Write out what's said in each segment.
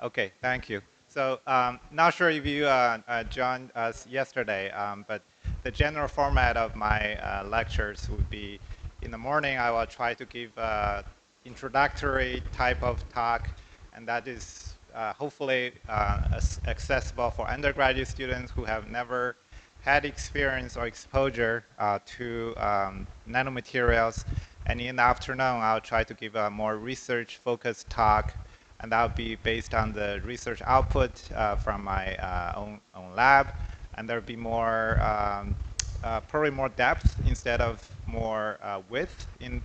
Okay, thank you. So, not sure if you joined us yesterday, but the general format of my lectures would be in the morning, I will try to give introductory type of talk, and that is hopefully accessible for undergraduate students who have never had experience or exposure to nanomaterials. And in the afternoon, I'll try to give a more research-focused talk, and that will be based on the research output from my own lab. And there'll be more, probably more depth instead of more width in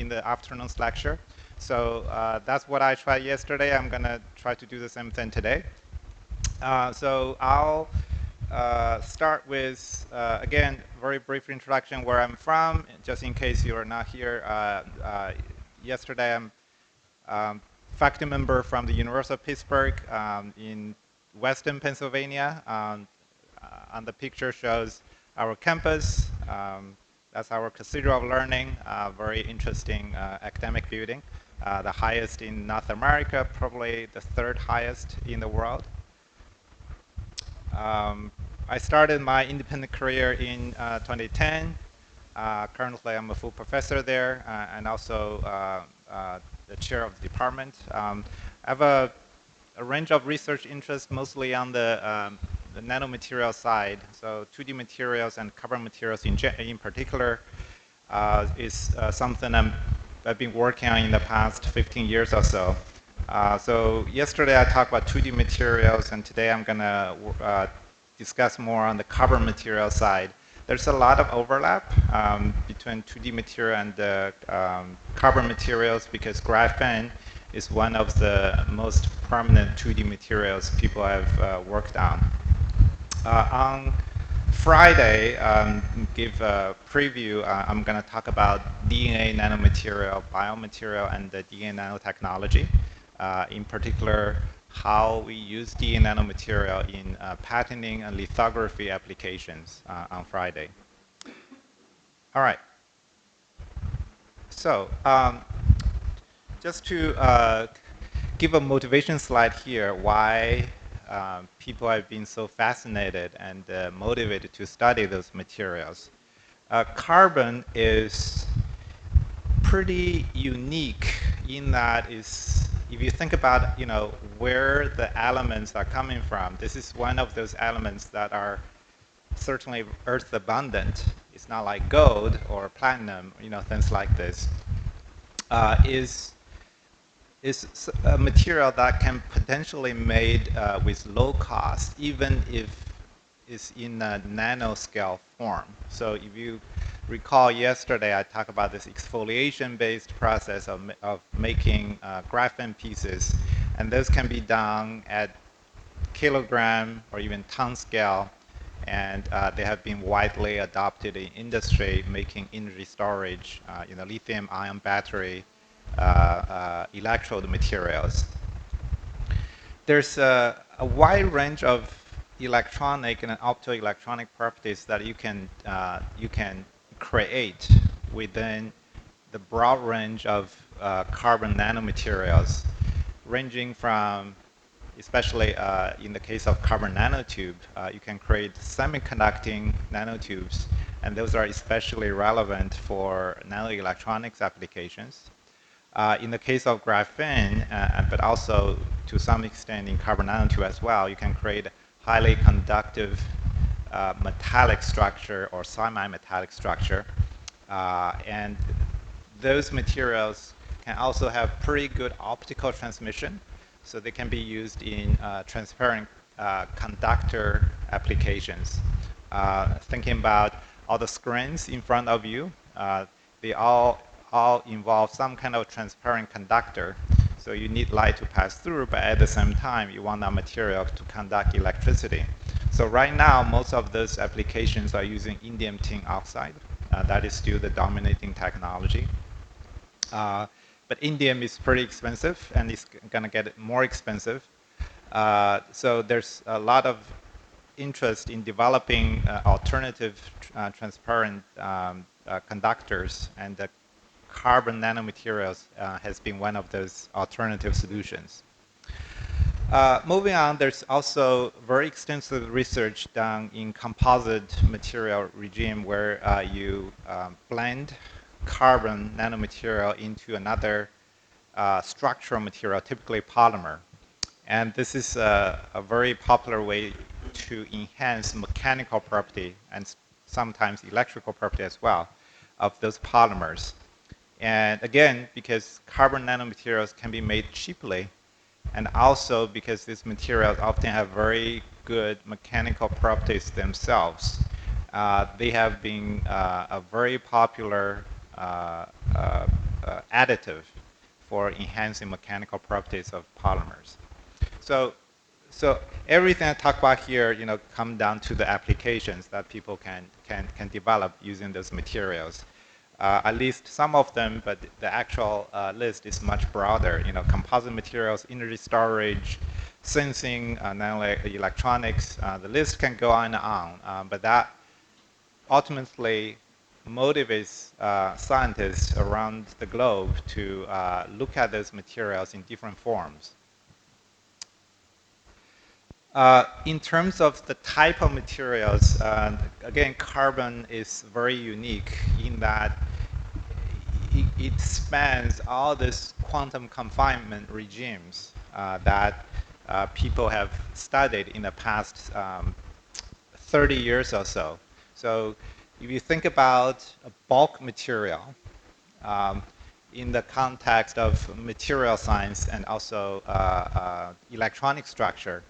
the afternoon's lecture. So that's what I tried yesterday. I'm going to try to do the same thing today. So I'll start with, again, very brief introduction where I'm from, just in case you are not here. Yesterday, I'm faculty member from the University of Pittsburgh in Western Pennsylvania. On the picture shows our campus. That's our Cathedral of Learning, very interesting academic building. The highest in North America, probably the third highest in the world. I started my independent career in 2010. Currently, I'm a full professor there and also the chair of the department. I have a range of research interests, mostly on the nanomaterial side. So 2D materials and carbon materials in particular is something I've been working on in the past 15 years or so. So yesterday I talked about 2D materials, and today I'm going to discuss more on the carbon material side. There's a lot of overlap between 2D material and carbon materials because graphene is one of the most prominent 2D materials people have worked on. On Friday, give a preview. I'm going to talk about DNA nanomaterial, biomaterial, and the DNA nanotechnology. In particular, how we use DNA nanomaterial in patterning and lithography applications on Friday. All right. So just to give a motivation slide here, why people have been so fascinated and motivated to study those materials. Carbon is pretty unique in that if you think about where the elements are coming from, this is one of those elements that are certainly earth abundant. It's not like gold or platinum, things like this. Is a material that can potentially made with low cost, even if it's in a nanoscale form. So if you recall yesterday, I talked about this exfoliation-based process of making graphene pieces, and those can be done at kilogram or even ton scale, and they have been widely adopted in industry, making energy storage, lithium-ion battery, electrode materials. There's a wide range of electronic and optoelectronic properties that you can create within the broad range of carbon nanomaterials, ranging from, especially in the case of carbon nanotube, you can create semiconducting nanotubes, and those are especially relevant for nanoelectronics applications. In the case of graphene, but also to some extent in carbon nanotube as well, you can create highly conductive metallic structure or semi-metallic structure. And those materials can also have pretty good optical transmission, so they can be used in transparent conductor applications. Thinking about all the screens in front of you, they all involve some kind of transparent conductor. So you need light to pass through, but at the same time, you want that material to conduct electricity. So right now, most of those applications are using indium tin oxide. That is still the dominating technology. But indium is pretty expensive, and it's going to get more expensive. So there's a lot of interest in developing alternative transparent conductors, and the carbon nanomaterials has been one of those alternative solutions. Moving on, there's also very extensive research done in composite material regime where you blend carbon nanomaterial into another structural material, typically polymer. And this is a very popular way to enhance mechanical property and sometimes electrical property as well of those polymers. And again, because carbon nanomaterials can be made cheaply, and also because these materials often have very good mechanical properties themselves, they have been a very popular additive for enhancing mechanical properties of polymers. So, so everything I talk about here, come down to the applications that people can develop using those materials. At least some of them, but the actual list is much broader. Composite materials, energy storage, sensing, nanoelectronics. The list can go on and on, but that ultimately motivates scientists around the globe to look at those materials in different forms. In terms of the type of materials, again, carbon is very unique in that it spans all these quantum confinement regimes that people have studied in the past 30 years or so. So if you think about a bulk material in the context of material science and also electronic structure,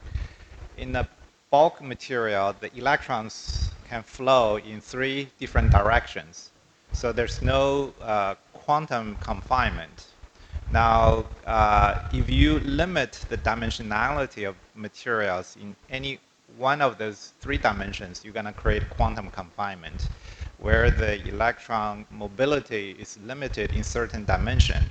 in the bulk material, the electrons can flow in 3 different directions. So there's no quantum confinement. Now, if you limit the dimensionality of materials in any one of those 3 dimensions, you're going to create quantum confinement, where the electron mobility is limited in certain dimension.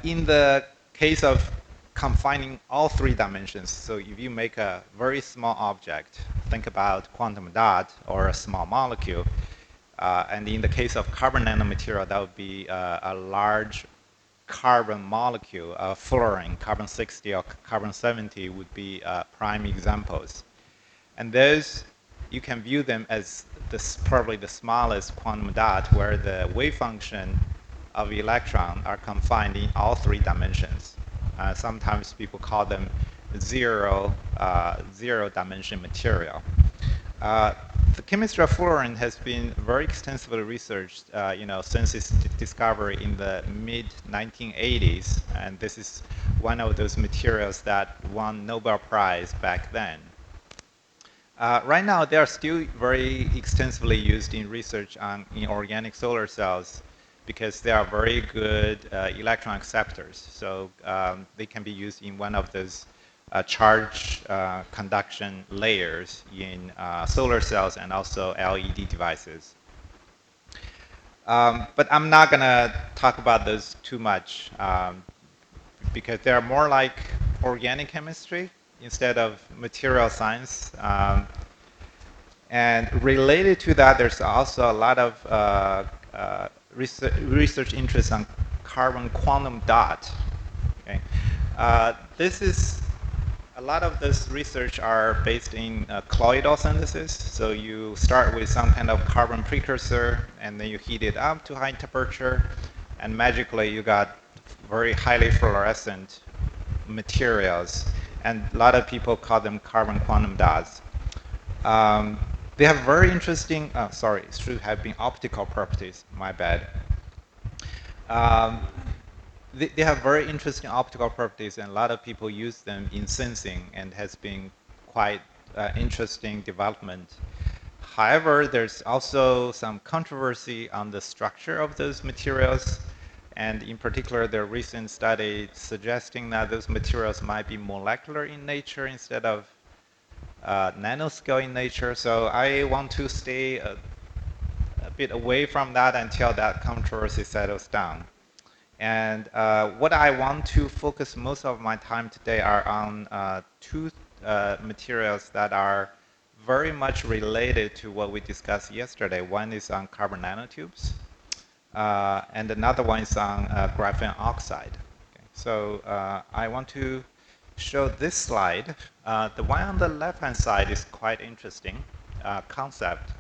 In the case of confining all 3 dimensions, so if you make a very small object, think about quantum dot or a small molecule, and in the case of carbon nanomaterial, that would be a large carbon molecule, fluorine, carbon 60 or carbon 70 would be prime examples. And those, you can view them as probably the smallest quantum dot where the wave function of electron are confined in all 3 dimensions. Sometimes people call them zero dimension material. The chemistry of fluorine has been very extensively researched, since its discovery in the mid-1980s, and this is one of those materials that won Nobel Prize back then. Right now, they are still very extensively used in research in organic solar cells because they are very good electron acceptors. So they can be used in one of those charge conduction layers in solar cells and also LED devices. But I'm not going to talk about those too much because they're more like organic chemistry instead of material science. And related to that, there's also a lot of research interest on carbon quantum dot. Okay? A lot of this research are based in colloidal synthesis. So you start with some kind of carbon precursor, and then you heat it up to high temperature, and magically you got very highly fluorescent materials. And a lot of people call them carbon quantum dots. They have very interesting, it should have been optical properties, my bad. They have very interesting optical properties, and a lot of people use them in sensing, and has been quite interesting development. However, there's also some controversy on the structure of those materials, and in particular, the recent study suggesting that those materials might be molecular in nature instead of nanoscale in nature. So I want to stay a bit away from that until that controversy settles down. And what I want to focus most of my time today are on 2 materials that are very much related to what we discussed yesterday. One is on carbon nanotubes, and another one is on graphene oxide. Okay. So I want to show this slide. The one on the left-hand side is quite interesting concept.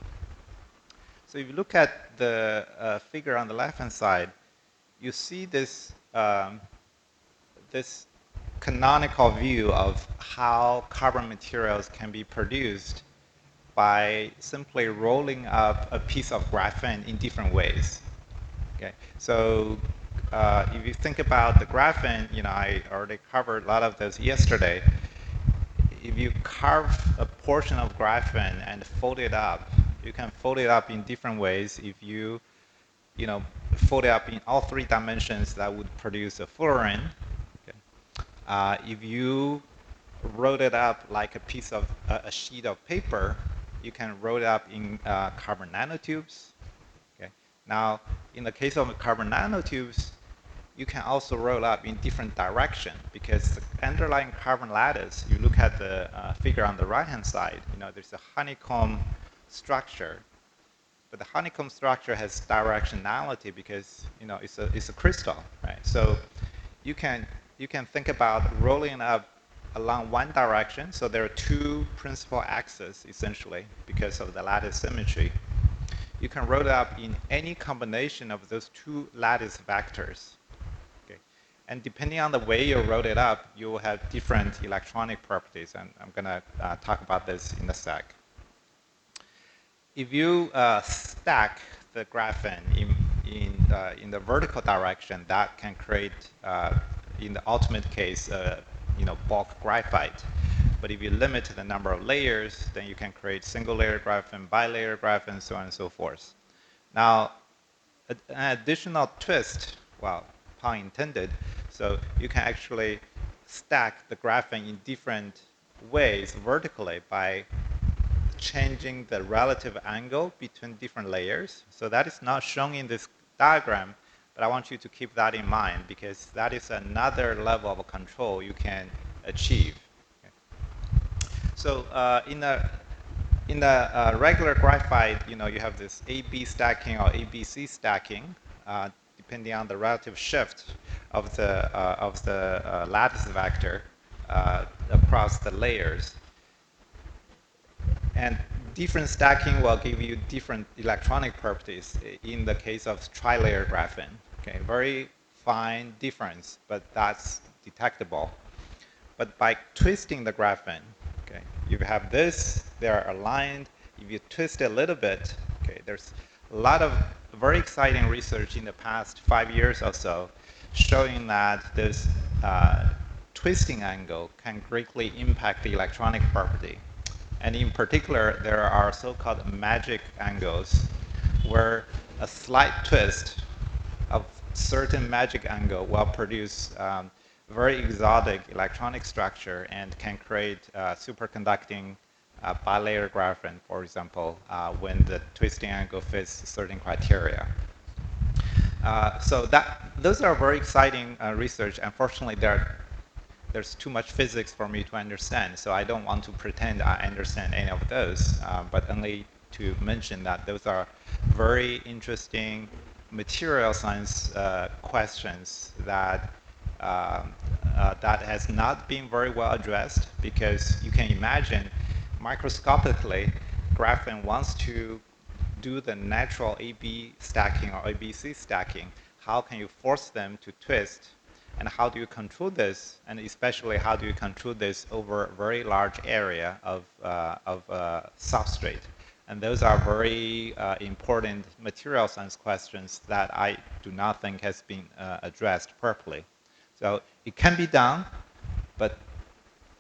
So if you look at the figure on the left-hand side, you see this canonical view of how carbon materials can be produced by simply rolling up a piece of graphene in different ways. Okay, so if you think about the graphene, I already covered a lot of this yesterday. If you carve a portion of graphene and fold it up, you can fold it up in different ways. If you fold it up in all three dimensions, that would produce a fullerene. Okay. If you roll it up like a piece of a sheet of paper, you can roll it up in carbon nanotubes. Okay. Now, in the case of carbon nanotubes, you can also roll up in different direction because the underlying carbon lattice, you look at the figure on the right-hand side, there's a honeycomb structure. But the honeycomb structure has directionality because it's a crystal, right? So you can think about rolling up along one direction. So there are two principal axes essentially because of the lattice symmetry. You can roll it up in any combination of those two lattice vectors. Okay. And depending on the way you roll it up, you will have different electronic properties. And I'm going to talk about this in a sec. If you stack the graphene in the vertical direction, that can create, in the ultimate case, bulk graphite. But if you limit the number of layers, then you can create single-layer graphene, bilayer graphene, so on and so forth. Now, an additional twist, well, pun intended, so you can actually stack the graphene in different ways vertically by changing the relative angle between different layers. So that is not shown in this diagram, but I want you to keep that in mind because that is another level of control you can achieve. Okay. So in the regular graphite, you have this AB stacking or ABC stacking, depending on the relative shift of the lattice vector across the layers. And different stacking will give you different electronic properties in the case of tri-layer graphene. Okay, very fine difference, but that's detectable. But by twisting the graphene, okay, you have this, they are aligned. If you twist a little bit, okay, there's a lot of very exciting research in the past 5 years or so showing that this twisting angle can greatly impact the electronic property. And in particular, there are so-called magic angles where a slight twist of certain magic angle will produce very exotic electronic structure and can create superconducting bilayer graphene, for example, when the twisting angle fits certain criteria. So those are very exciting research. Unfortunately, there's too much physics for me to understand, so I don't want to pretend I understand any of those, but only to mention that those are very interesting material science questions that that has not been very well addressed because you can imagine microscopically graphene wants to do the natural AB stacking or ABC stacking. How can you force them to twist? And how do you control this? And especially, how do you control this over a very large area of substrate? And those are very important material science questions that I do not think has been addressed properly. So it can be done, but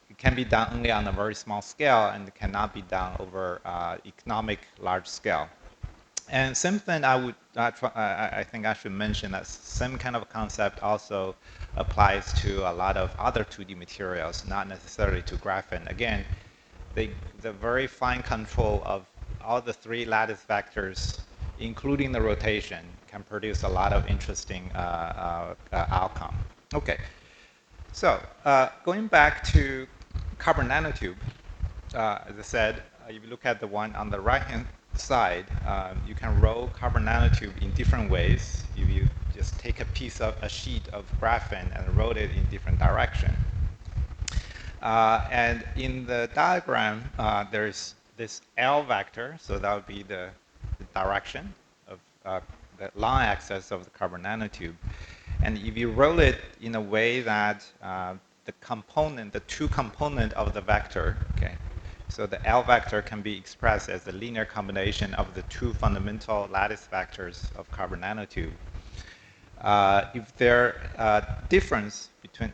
it can be done only on a very small scale, and it cannot be done over economic large scale. And same thing I think I should mention that same kind of concept also applies to a lot of other 2D materials, not necessarily to graphene. Again, the very fine control of all the three lattice vectors, including the rotation, can produce a lot of interesting outcome. Okay, so going back to carbon nanotube, as I said, if you look at the one on the right-hand side, you can roll carbon nanotube in different ways. If you just take a sheet of graphene and roll it in different direction. And in the diagram, there's this L vector, so that would be the direction of the line axis of the carbon nanotube. And if you roll it in a way that the two component of the vector, okay, so the L vector can be expressed as the linear combination of the two fundamental lattice vectors of carbon nanotube. If there difference between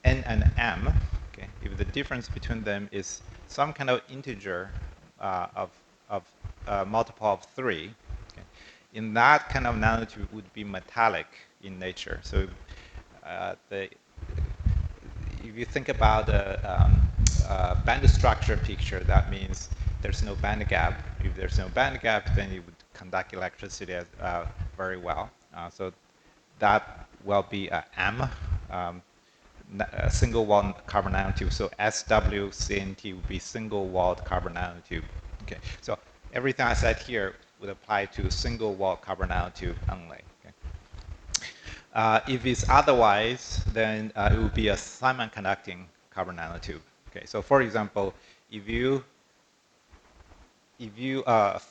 n and m, okay, if the difference between them is some kind of integer of multiple of 3, okay, in that kind of nanotube would be metallic in nature. So if you think about the band structure picture, that means there's no band gap. If there's no band gap, then it would conduct electricity very well. So that will be a M, a single walled carbon nanotube. So SWCNT would be single walled carbon nanotube. Okay, so everything I said here would apply to single walled carbon nanotube only. If it's otherwise, then it would be a Simon conducting carbon nanotube. Okay, so for example, if you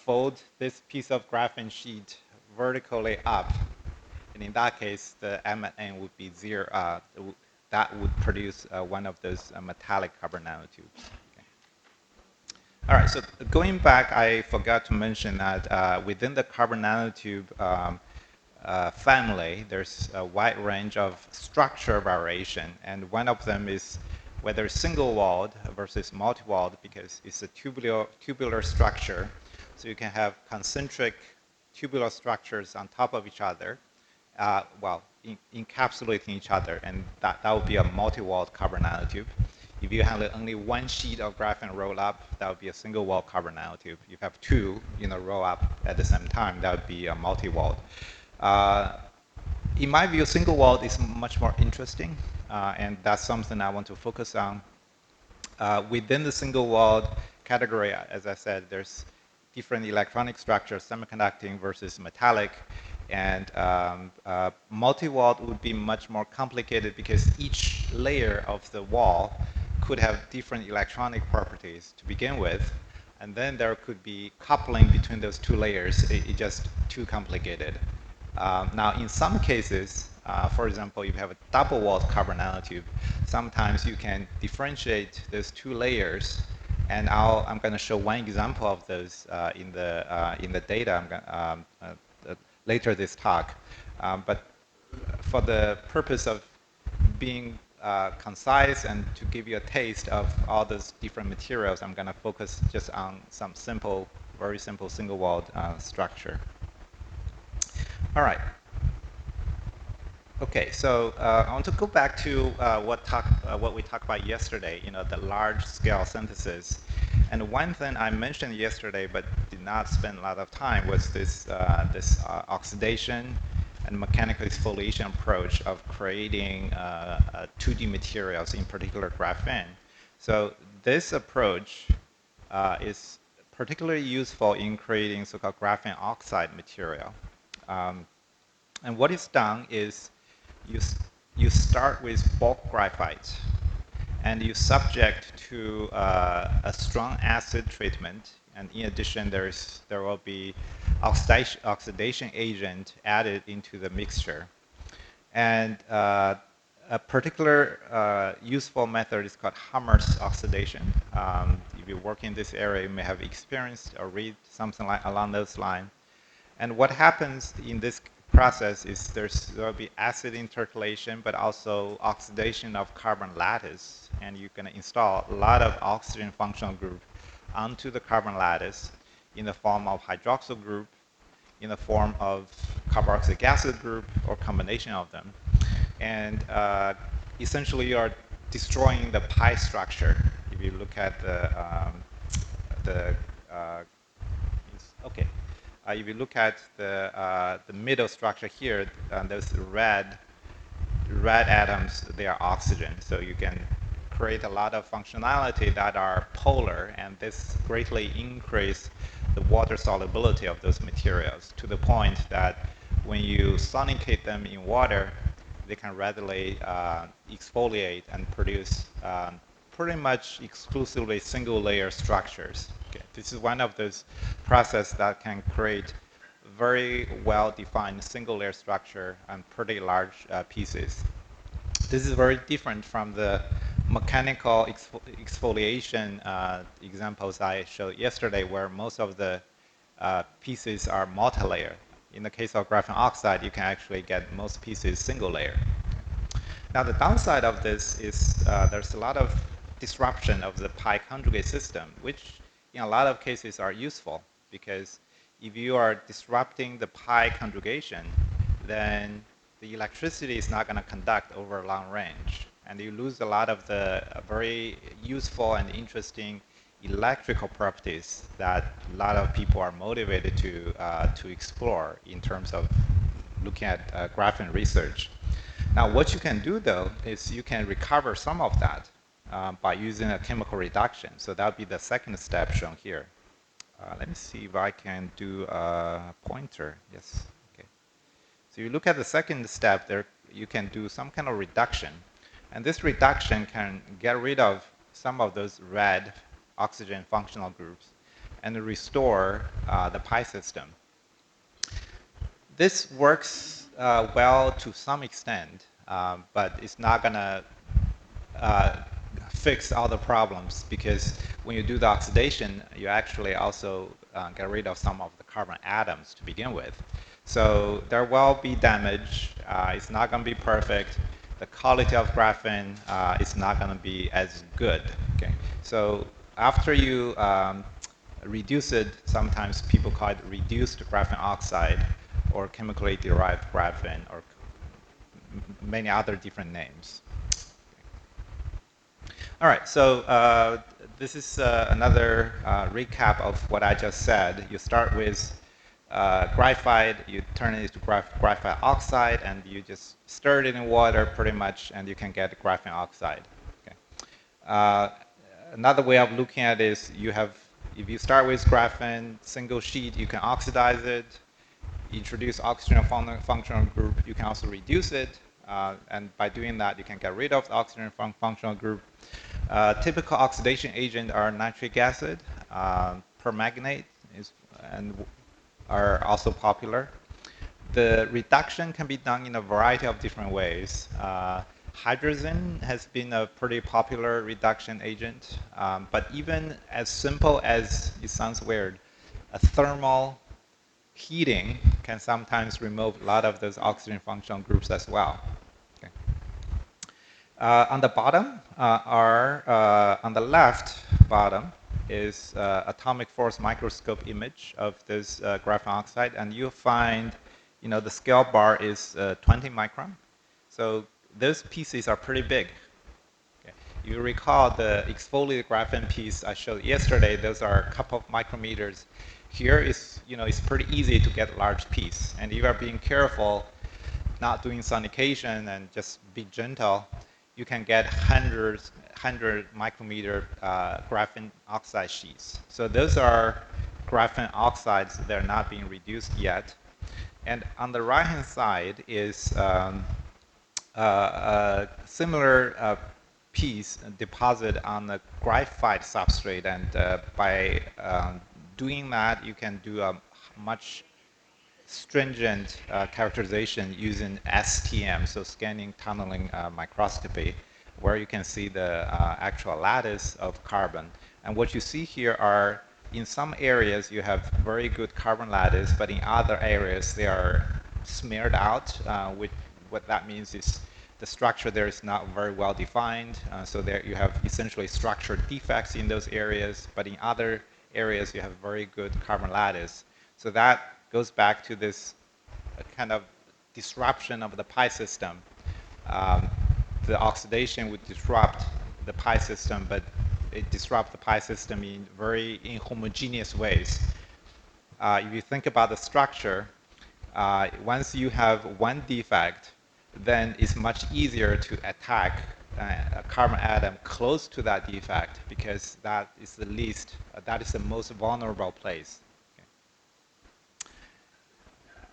fold this piece of graphene sheet vertically up, and in that case, the M and N would be 0. That would produce one of those metallic carbon nanotubes. Okay. All right, so going back, I forgot to mention that within the carbon nanotube family, there's a wide range of structure variation, and one of them is whether single-walled versus multi-walled, because it's a tubular structure. So you can have concentric tubular structures on top of each other, encapsulating each other, and that would be a multi-walled carbon nanotube. If you have only one sheet of graphene roll up, that would be a single-walled carbon nanotube. If you have two, roll up at the same time, that would be a multi-walled. In my view, single-walled is much more interesting, and that's something I want to focus on. Within the single-walled category, as I said, there's different electronic structures, semiconducting versus metallic, and multi-walled would be much more complicated because each layer of the wall could have different electronic properties to begin with, and then there could be coupling between those two layers. It's just too complicated. Now, in some cases, for example, if you have a double-walled carbon nanotube, sometimes you can differentiate those two layers, and I'm going to show one example of those in the data later this talk. But for the purpose of being concise and to give you a taste of all those different materials, I'm going to focus just on some very simple single-walled structure. All right. Okay, so I want to go back to what we talked about yesterday, the large-scale synthesis. And one thing I mentioned yesterday but did not spend a lot of time was this oxidation and mechanical exfoliation approach of creating 2D materials, in particular graphene. So this approach is particularly useful in creating so-called graphene oxide material. And what is done is you start with bulk graphite, and you subject to a strong acid treatment, and in addition there will be oxidation agent added into the mixture. And a particular useful method is called Hammer's oxidation. If you work in this area, you may have experienced or read something along those lines. And what happens in this process is there will be acid intercalation, but also oxidation of carbon lattice, and you're going to install a lot of oxygen functional group onto the carbon lattice in the form of hydroxyl group, in the form of carboxylic acid group, or combination of them. And essentially you are destroying the pi structure. If you look at if you look at the middle structure here, those red atoms, they are oxygen. So you can create a lot of functionality that are polar, and this greatly increase the water solubility of those materials to the point that when you sonicate them in water, they can readily exfoliate and produce pretty much exclusively single layer structures. Okay. This is one of those processes that can create very well-defined single layer structure on pretty large pieces. This is very different from the mechanical exfoliation examples I showed yesterday, where most of the pieces are multi-layer. In the case of graphene oxide, you can actually get most pieces single layer. Now the downside of this is there's a lot of disruption of the pi conjugate system, which in a lot of cases are useful, because if you are disrupting the pi conjugation, then the electricity is not going to conduct over a long range, and you lose a lot of the very useful and interesting electrical properties that a lot of people are motivated to explore in terms of looking at graphene research. Now, what you can do, though, is you can recover some of that by using a chemical reduction. So that would be the second step shown here. Let me see if I can do a pointer. Yes. Okay. So you look at the second step there, you can do some kind of reduction. And this reduction can get rid of some of those red oxygen functional groups and restore the pi system. This works well to some extent, but it's not going to fix all the problems, because when you do the oxidation, you actually also get rid of some of the carbon atoms to begin with. So there will be damage. It's not going to be perfect. The quality of graphene is not going to be as good. Okay. So after you reduce it, sometimes people call it reduced graphene oxide, or chemically derived graphene, or many other different names. All right, so this is another recap of what I just said. You start with graphite, you turn it into graphite oxide, and you just stir it in water pretty much, and you can get graphene oxide. Okay. Another way of looking at it is if you start with graphene single sheet, you can oxidize it, introduce oxygen functional group, you can also reduce it, and by doing that, you can get rid of the oxygen functional group. Typical oxidation agent are nitric acid, permanganate, and are also popular. The reduction can be done in a variety of different ways. Hydrogen has been a pretty popular reduction agent, but even as simple as, it sounds weird, a thermal heating can sometimes remove a lot of those oxygen functional groups as well. Okay. On the bottom on the left bottom is atomic force microscope image of this graphene oxide, and you'll find, the scale bar is 20 micron. So those pieces are pretty big. Okay. You recall the exfoliated graphene piece I showed yesterday, those are a couple of micrometers. Here is, it's pretty easy to get a large piece. And if you are being careful, not doing sonication and just be gentle, you can get 100 micrometer graphene oxide sheets. So those are graphene oxides that are not being reduced yet. And on the right-hand side is a similar piece deposited on the graphite substrate, and by doing that, you can do a much stringent characterization using STM, so scanning tunneling microscopy, where you can see the actual lattice of carbon. And what you see here are, in some areas you have very good carbon lattice, but in other areas they are smeared out. What that means is the structure there is not very well defined. So there you have essentially structural defects in those areas, but in other areas you have very good carbon lattice. So that goes back to this kind of disruption of the pi system. The oxidation would disrupt the pi system, but it disrupts the pi system in very inhomogeneous ways. If you think about the structure, once you have one defect, then it's much easier to attack a carbon atom close to that defect, because that is the most vulnerable place.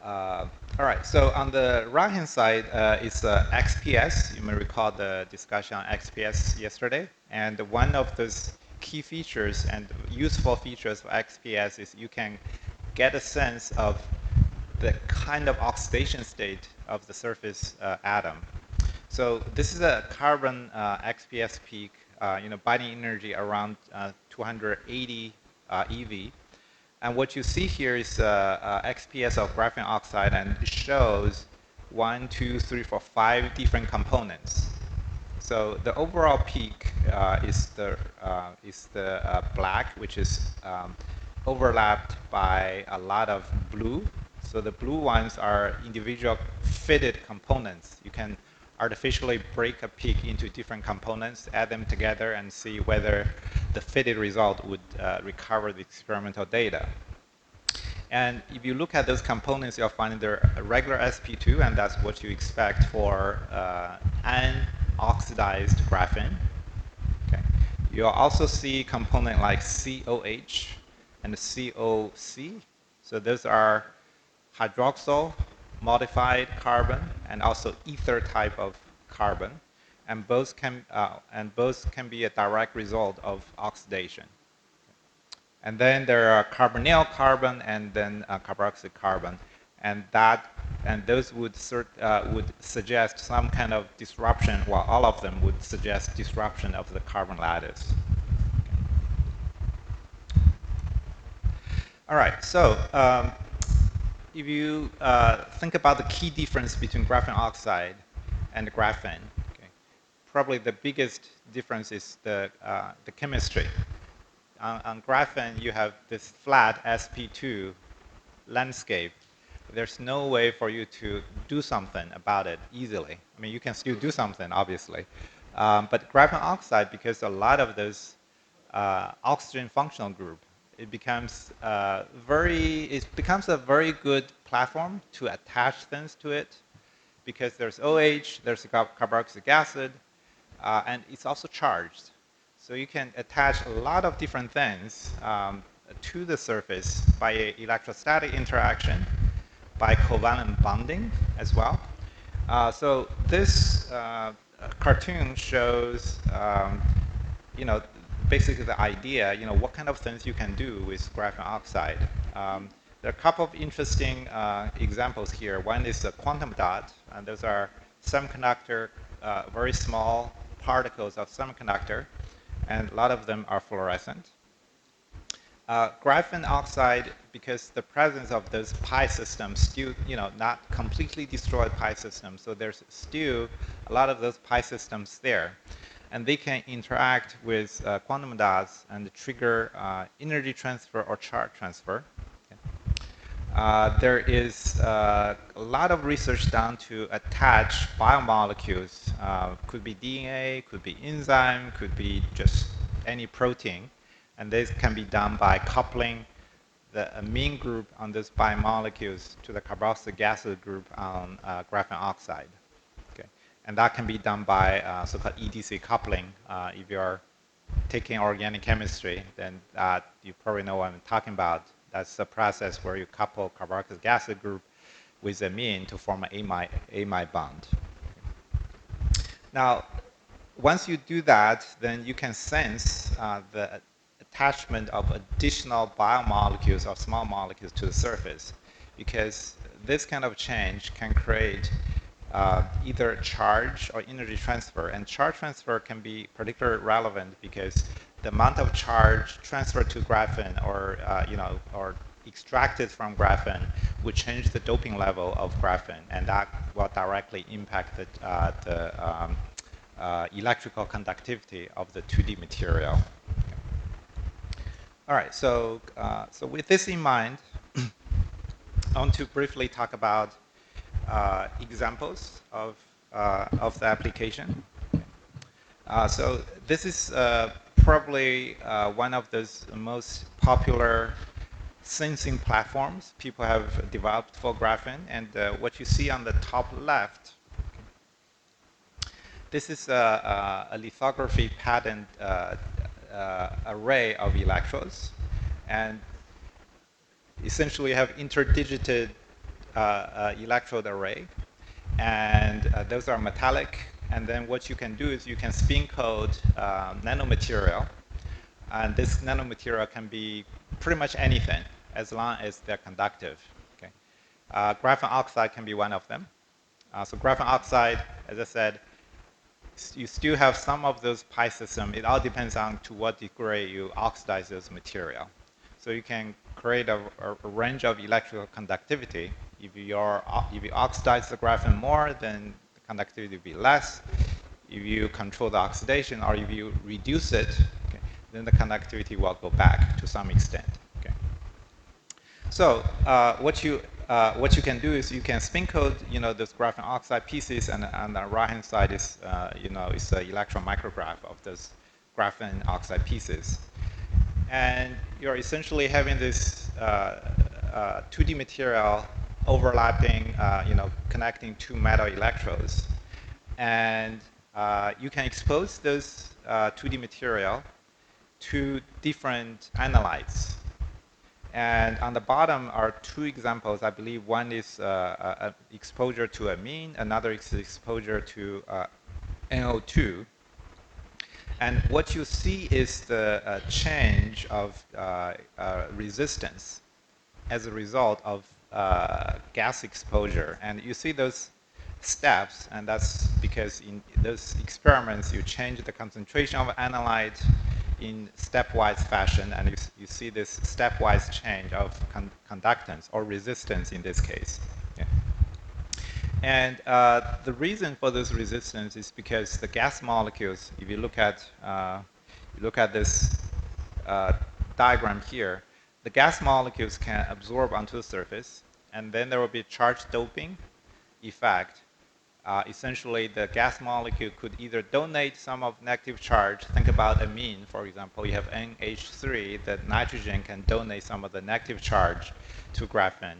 All right, so on the right-hand side is XPS. You may recall the discussion on XPS yesterday. And one of those key features and useful features of XPS is you can get a sense of the kind of oxidation state of the surface atom. So this is a carbon XPS peak, binding energy around 280 eV. And what you see here is XPS of graphene oxide, and it shows 1, 2, 3, 4, 5 different components. So the overall peak is the black, which is overlapped by a lot of blue. So the blue ones are individual fitted components. You can artificially break a peak into different components, add them together, and see whether the fitted result would recover the experimental data. And if you look at those components, you'll find they're a regular sp2, and that's what you expect for unoxidized graphene. Okay. You'll also see component like COH and COC. So those are hydroxyl modified carbon and also ether type of carbon, and both can be a direct result of oxidation. And then there are carbonyl carbon and then carboxyl carbon, and those would suggest some kind of disruption. Well, all of them would suggest disruption of the carbon lattice. All right, so if you think about the key difference between graphene oxide and graphene, okay, probably the biggest difference is the chemistry. On graphene, you have this flat sp2 landscape. There's no way for you to do something about it easily. I mean, you can still do something, obviously. But graphene oxide, because a lot of those oxygen functional group, it becomes a very good platform to attach things to it, because there's OH, there's carboxylic acid, and it's also charged. So you can attach a lot of different things to the surface by electrostatic interaction, by covalent bonding as well. So this cartoon shows, basically the idea, what kind of things you can do with graphene oxide. There are a couple of interesting examples here. One is the quantum dot, and those are semiconductor, very small particles of semiconductor, and a lot of them are fluorescent. Graphene oxide, because the presence of those pi systems still, not completely destroyed pi systems, so there's still a lot of those pi systems there. And they can interact with quantum dots and trigger energy transfer or charge transfer. There is a lot of research done to attach biomolecules. Could be DNA, could be enzyme, could be just any protein. And this can be done by coupling the amine group on those biomolecules to the carboxylic acid group on graphene oxide. Okay. And that can be done by so-called EDC coupling. If you're taking organic chemistry, then you probably know what I'm talking about. That's the process where you couple carboxylic acid group with amine to form an amide bond. Now, once you do that, then you can sense the attachment of additional biomolecules or small molecules to the surface, because this kind of change can create either charge or energy transfer. And charge transfer can be particularly relevant because the amount of charge transferred to graphene or extracted from graphene would change the doping level of graphene, and that will directly impact the electrical conductivity of the 2D material. All right, so with this in mind, I want to briefly talk about examples of the application. So this is probably one of those most popular sensing platforms people have developed for graphene. And what you see on the top left, this is a lithography patterned array of electrodes. And essentially you have interdigited electrode array, and those are metallic. And then what you can do is you can spin coat nanomaterial, and this nanomaterial can be pretty much anything as long as they're conductive. Okay, graphene oxide can be one of them. So graphene oxide, as I said, you still have some of those pi system. It all depends on to what degree you oxidize those material. So you can create a range of electrical conductivity. If you oxidize the graphene more, then the conductivity will be less. If you control the oxidation, or if you reduce it, okay, then the conductivity will go back to some extent. Okay. So what you can do is you can spin coat, those graphene oxide pieces, and on the right-hand side is, is the electron micrograph of those graphene oxide pieces. And you're essentially having this 2D material overlapping, connecting two metal electrodes. And you can expose those 2D material to different analytes. And on the bottom are two examples. I believe one is exposure to amine, another is exposure to NO2. And what you see is the change of resistance as a result of gas exposure. And you see those steps, and that's because in those experiments you change the concentration of analyte in stepwise fashion, and you see this stepwise change of conductance or resistance in this case. Yeah. And the reason for this resistance is because the gas molecules, if you look at this diagram here, the gas molecules can absorb onto the surface, and then there will be charge doping effect. Essentially, the gas molecule could either donate some of negative charge. Think about amine, for example. You have NH3, the nitrogen can donate some of the negative charge to graphene.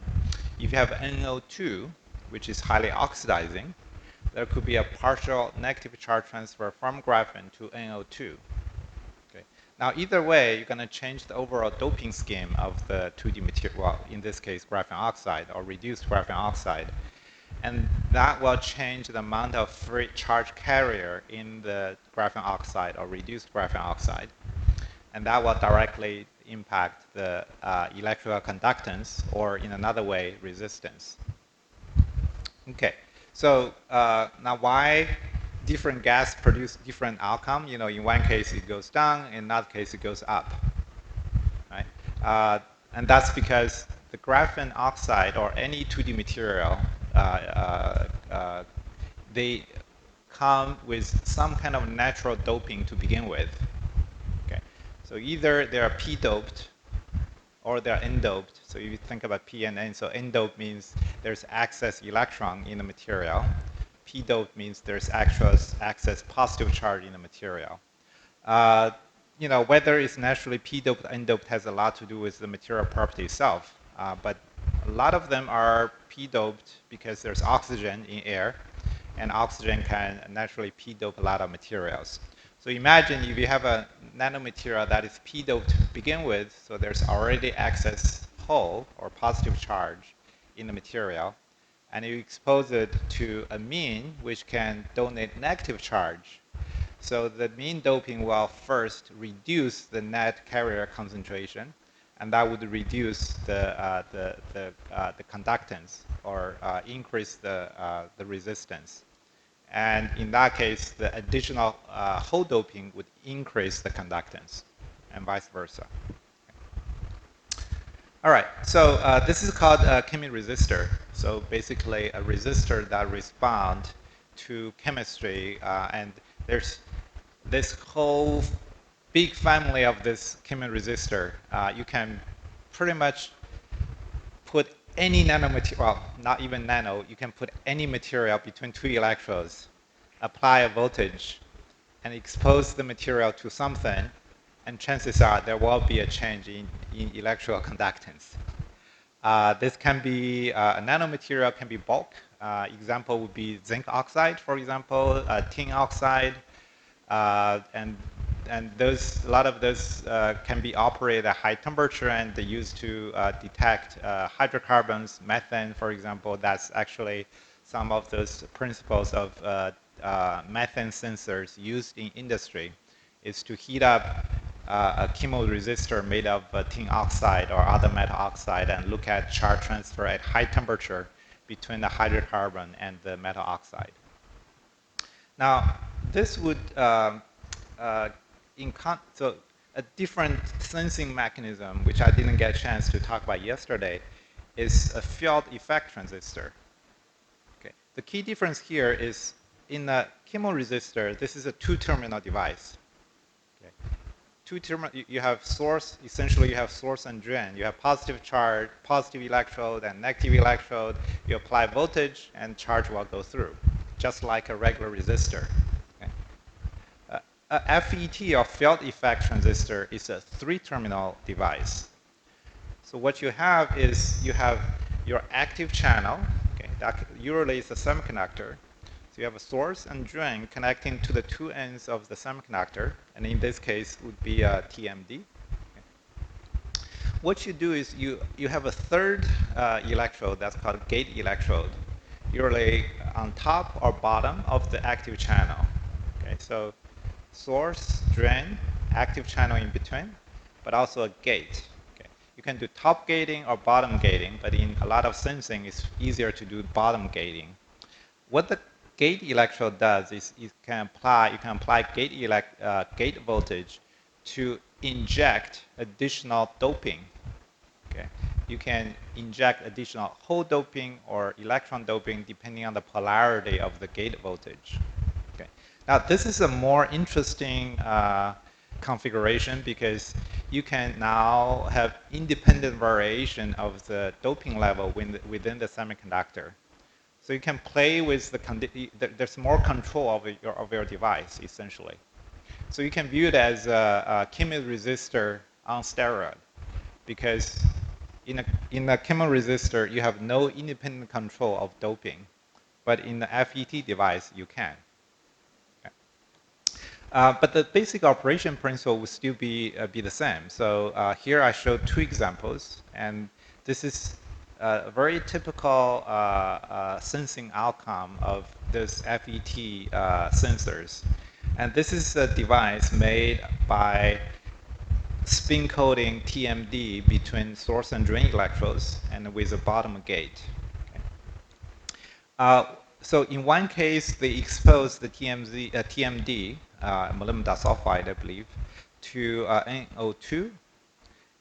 If you have NO2, which is highly oxidizing, there could be a partial negative charge transfer from graphene to NO2. Okay. Now, either way, you're going to change the overall doping scheme of the 2D material, well, in this case, graphene oxide or reduced graphene oxide. And that will change the amount of free charge carrier in the graphene oxide or reduced graphene oxide. And that will directly impact the electrical conductance, or in another way, resistance. Okay, so now why different gas produce different outcome? In one case it goes down, in another case it goes up, right? And that's because the graphene oxide or any 2D material, they come with some kind of natural doping to begin with. Okay, so either they are p-doped or they are n-doped. So if you think about p and n, so n-doped means there's excess electron in the material. P-doped means there's excess positive charge in the material. Whether it's naturally p-doped or n-doped has a lot to do with the material property itself. But a lot of them are p-doped because there's oxygen in air, and oxygen can naturally p-dope a lot of materials. So imagine if you have a nanomaterial that is p-doped to begin with, so there's already excess hole or positive charge in the material, and you expose it to amine, which can donate negative charge. So the amine doping will first reduce the net carrier concentration, and that would reduce the conductance or increase the resistance. And in that case, the additional hole doping would increase the conductance, and vice versa. All right, so this is called a chemiresistor. So basically, a resistor that responds to chemistry, and there's this whole big family of this chemiresistor. You can pretty much put any nanomaterial, well, not even nano, you can put any material between two electrodes, apply a voltage, and expose the material to something, and chances are there will be a change in electrical conductance. This can be a nanomaterial, can be bulk. Example would be zinc oxide, for example, tin oxide, and a lot of those can be operated at high temperature and they used to detect hydrocarbons, methane, for example. That's actually some of those principles of methane sensors used in industry, is to heat up a chemoresistor made of tin oxide or other metal oxide and look at charge transfer at high temperature between the hydrocarbon and the metal oxide. Now, this would so a different sensing mechanism, which I didn't get a chance to talk about yesterday, is a field effect transistor. Okay. The key difference here is in a chemoresistor, this is a two-terminal device. Okay. You have source, essentially you have source and drain. You have positive charge, positive electrode and negative electrode. You apply voltage and charge will go through, just like a regular resistor. A FET, or field effect transistor, is a three-terminal device. So what you have is you have your active channel. Okay, that usually is a semiconductor. So you have a source and drain connecting to the two ends of the semiconductor, and in this case would be a TMD. Okay. What you do is you have a third electrode that's called gate electrode, usually on top or bottom of the active channel. Okay, so source, drain, active channel in between, but also a gate. Okay. You can do top gating or bottom gating, but in a lot of sensing, it's easier to do bottom gating. What the gate electrode does is you can apply gate voltage to inject additional doping. Okay. You can inject additional hole doping or electron doping depending on the polarity of the gate voltage. Okay. Now, this is a more interesting configuration because you can now have independent variation of the doping level within the semiconductor. So you can play with there's more control of your device, essentially. So you can view it as a chemoresistor on steroid, because in a chemoresistor, you have no independent control of doping, but in the FET device, you can. But the basic operation principle will still be the same. So here I showed two examples, and this is a very typical sensing outcome of those FET sensors. And this is a device made by spin coating TMD between source and drain electrodes and with a bottom gate. Okay. So in one case, they exposed the TMD, molybdenum disulfide, I believe, to NO2.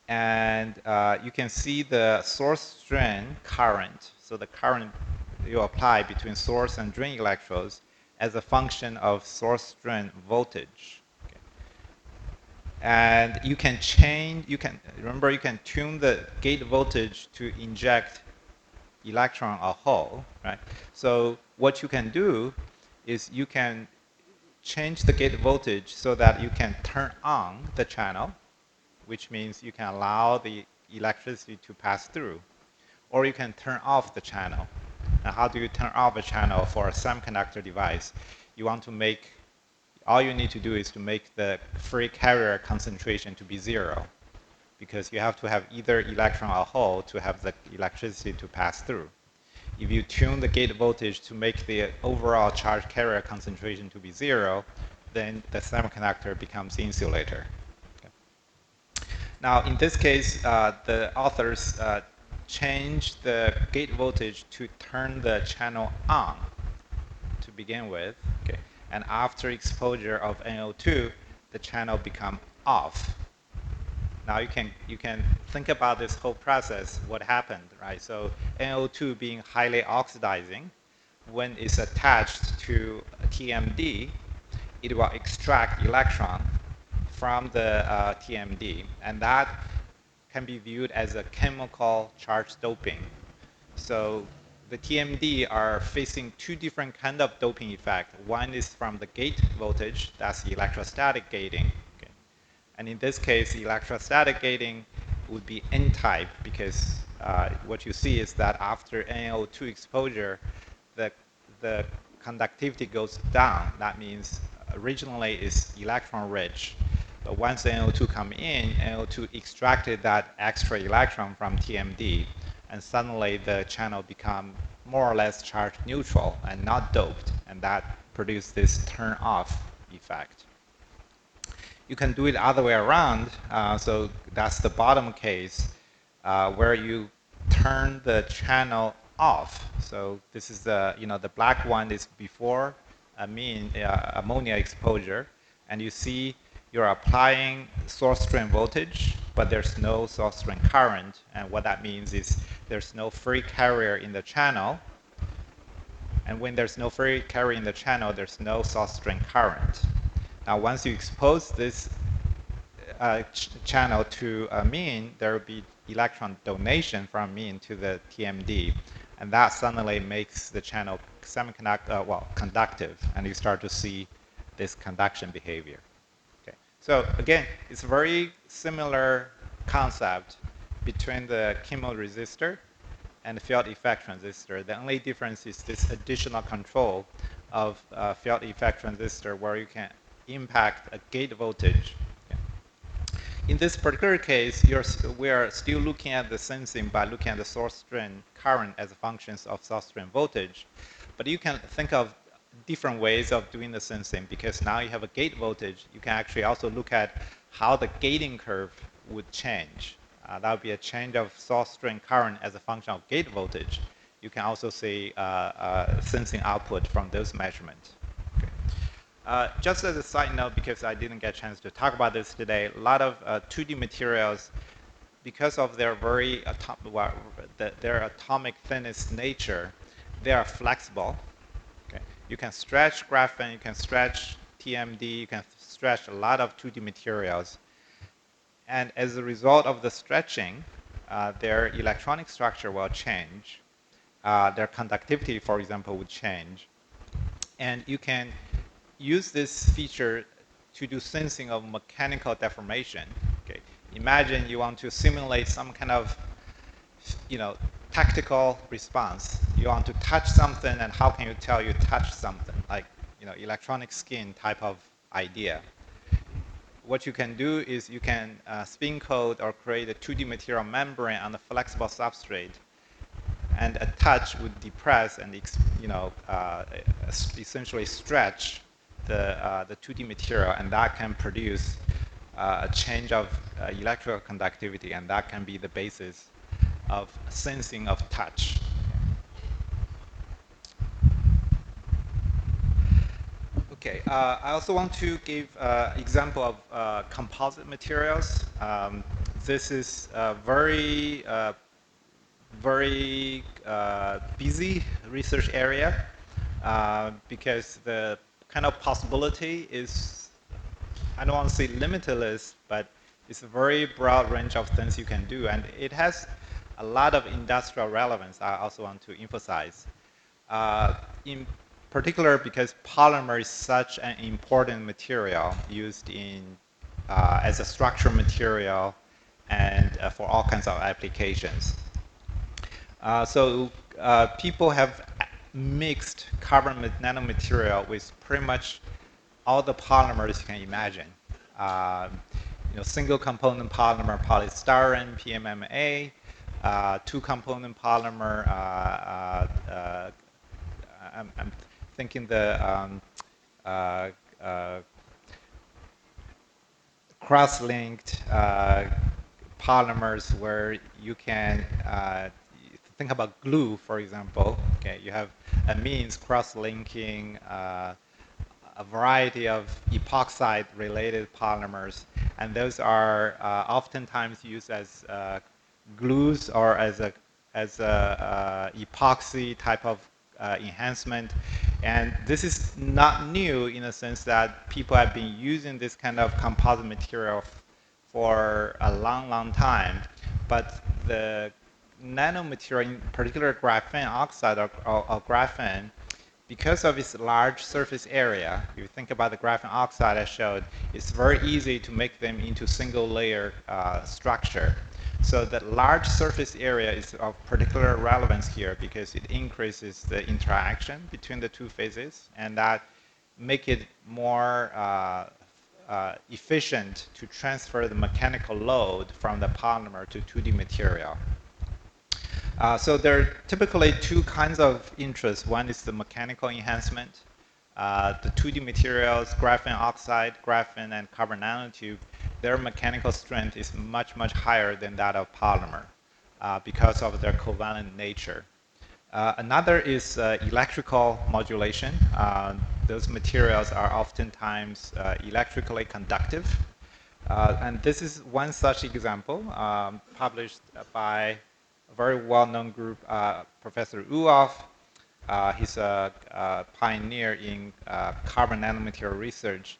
And you can see the source drain current. So the current you apply between source and drain electrodes as a function of source drain voltage. Okay. And you can tune the gate voltage to inject electron or hole, right? So what you can do is you can change the gate voltage so that you can turn on the channel, which means you can allow the electricity to pass through, or you can turn off the channel. Now, how do you turn off a channel for a semiconductor device? All you need to do is to make the free carrier concentration to be 0, because you have to have either electron or hole to have the electricity to pass through. If you tune the gate voltage to make the overall charge carrier concentration to be 0, then the semiconductor becomes insulator. Okay. Now, in this case, the authors changed the gate voltage to turn the channel on to begin with. Okay. And after exposure of NO2, the channel becomes off. Now you can think about this whole process, what happened, right? So NO2 being highly oxidizing, when it's attached to TMD, it will extract electron from the TMD, and that can be viewed as a chemical charge doping. So the TMD are facing two different kind of doping effect. One is from the gate voltage, that's electrostatic gating. And in this case, electrostatic gating would be N-type, because what you see is that after NO2 exposure, the conductivity goes down. That means originally it's electron rich. But once NO2 come in, NO2 extracted that extra electron from TMD, and suddenly the channel become more or less charge neutral and not doped, and that produced this turn off effect. You can do it the other way around. So that's the bottom case where you turn the channel off. So this is the, the black one is before ammonia exposure. And you see you're applying source drain voltage, but there's no source drain current. And what that means is there's no free carrier in the channel. And when there's no free carrier in the channel, there's no source drain current. Now, once you expose this channel to amine, there will be electron donation from amine to the TMD, and that suddenly makes the channel conductive, and you start to see this conduction behavior. Okay. So again, it's a very similar concept between the chemoresistor and the field effect transistor. The only difference is this additional control of field effect transistor where you can impact a gate voltage. Okay. In this particular case, we are still looking at the sensing by looking at the source drain current as functions of source drain voltage. But you can think of different ways of doing the sensing, because now you have a gate voltage. You can actually also look at how the gating curve would change. That would be a change of source drain current as a function of gate voltage. You can also see sensing output from those measurements. Okay. Just as a side note, because I didn't get a chance to talk about this today, a lot of 2D materials, because of their their atomic thinness nature, they are flexible. Okay. You can stretch graphene, you can stretch TMD, you can stretch a lot of 2D materials. And as a result of the stretching, their electronic structure will change. Their conductivity, for example, would change. And you can use this feature to do sensing of mechanical deformation. Okay. Imagine you want to simulate some kind of, tactical response. You want to touch something, and how can you tell you touch something? Like, electronic skin type of idea. What you can do is you can spin coat or create a 2D material membrane on a flexible substrate, and a touch would depress and essentially stretch the 2D material, and that can produce a change of electrical conductivity, and that can be the basis of sensing of touch. Okay, I also want to give example of composite materials. This is a very busy research area because the kind of possibility is, I don't want to say limitless, but it's a very broad range of things you can do, and it has a lot of industrial relevance. I also want to emphasize. In particular, because polymer is such an important material used in as a structural material and for all kinds of applications. So people have mixed carbon nanomaterial with pretty much all the polymers you can imagine. Single component polymer, polystyrene, PMMA, two component polymer. I'm thinking the cross-linked polymers where you can think about glue, for example. Okay, you have amines cross-linking a variety of epoxide-related polymers, and those are oftentimes used as glues or as a epoxy type of enhancement. And this is not new in the sense that people have been using this kind of composite material for a long time. But the nanomaterial, in particular graphene oxide or graphene, because of its large surface area, if you think about the graphene oxide I showed, it's very easy to make them into single layer structure. So the large surface area is of particular relevance here because it increases the interaction between the two phases, and that make it more efficient to transfer the mechanical load from the polymer to 2D material. So there are typically two kinds of interests. One is the mechanical enhancement. The 2D materials, graphene oxide, graphene, and carbon nanotube, their mechanical strength is much, much higher than that of polymer because of their covalent nature. Another is electrical modulation. Those materials are oftentimes electrically conductive. And this is one such example published by a very well-known group, Professor Uoff. He's a pioneer in carbon nanomaterial research.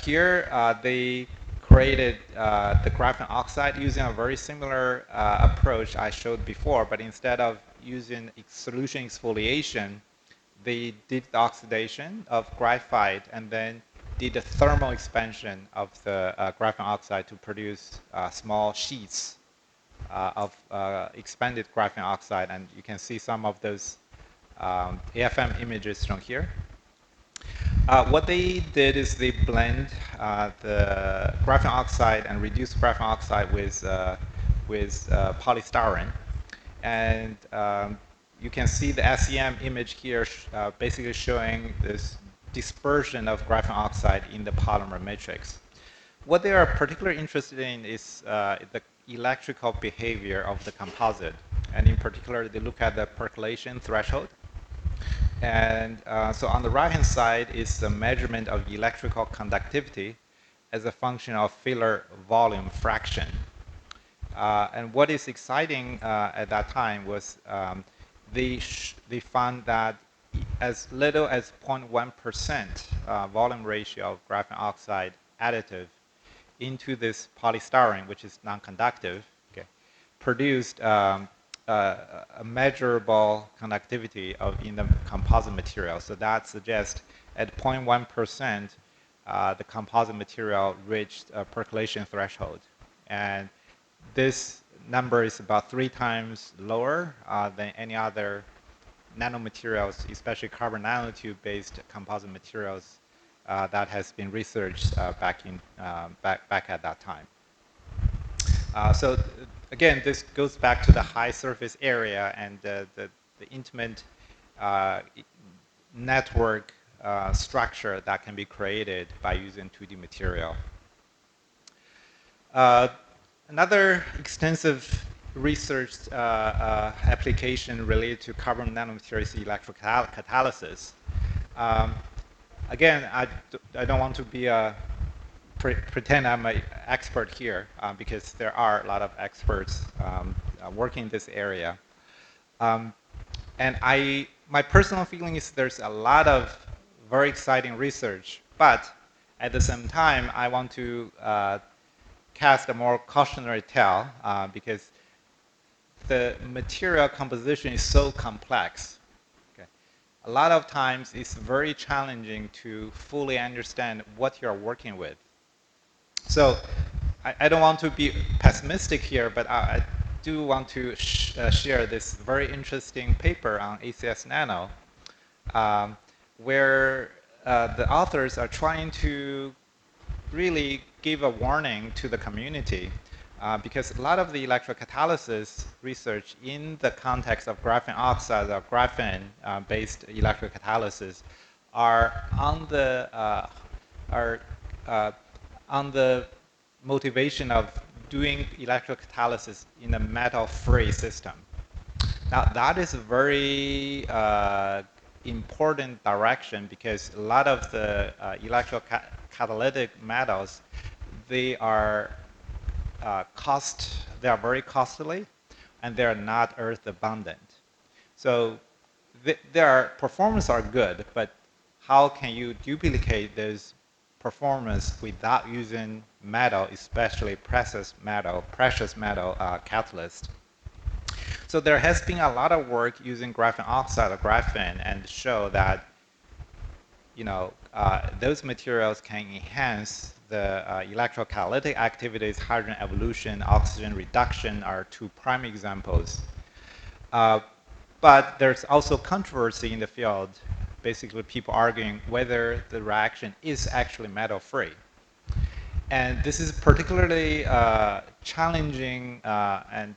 Here, they created the graphene oxide using a very similar approach I showed before, but instead of using solution exfoliation, they did the oxidation of graphite and then did a thermal expansion of the graphene oxide to produce small sheets of expanded graphene oxide. And you can see some of those AFM images shown here. What they did is they blend the graphene oxide and reduced graphene oxide with polystyrene. And you can see the SEM image here basically showing this dispersion of graphene oxide in the polymer matrix. What they are particularly interested in is the electrical behavior of the composite. And in particular, they look at the percolation threshold. And so on the right-hand side is the measurement of electrical conductivity as a function of filler volume fraction. And what is exciting at that time was they found that as little as 0.1% volume ratio of graphene oxide additive into this polystyrene, which is non-conductive, okay, produced a measurable conductivity in the composite material. So that suggests at 0.1%, the composite material reached a percolation threshold. And this number is about 3 times lower than any other nanomaterials, especially carbon nanotube-based composite materials that has been researched back at that time. So again, this goes back to the high surface area and the intimate network structure that can be created by using 2D material. Another extensive research application related to carbon nanomaterials is electrocatalysis. Again, I don't want to be pretend I'm an expert here because there are a lot of experts working in this area. And my personal feeling is there's a lot of very exciting research, but at the same time, I want to cast a more cautionary tale because the material composition is so complex. Okay. A lot of times it's very challenging to fully understand what you're working with. So I don't want to be pessimistic here, but I do want to share this very interesting paper on ACS Nano, where the authors are trying to really give a warning to the community because a lot of the electrocatalysis research in the context of graphene oxide or graphene-based electrocatalysis are on the motivation of doing electrocatalysis in a metal-free system. Now that is a very important direction because a lot of the electrocatalytic metals, they are very costly and they are not earth abundant. So their performance are good, but how can you duplicate those performance without using metal, especially precious metal catalyst? So there has been a lot of work using graphene oxide or graphene and show that those materials can enhance the electrocatalytic activities. Hydrogen evolution, oxygen reduction are 2 prime examples. But there's also controversy in the field, basically people arguing whether the reaction is actually metal-free. And this is particularly challenging and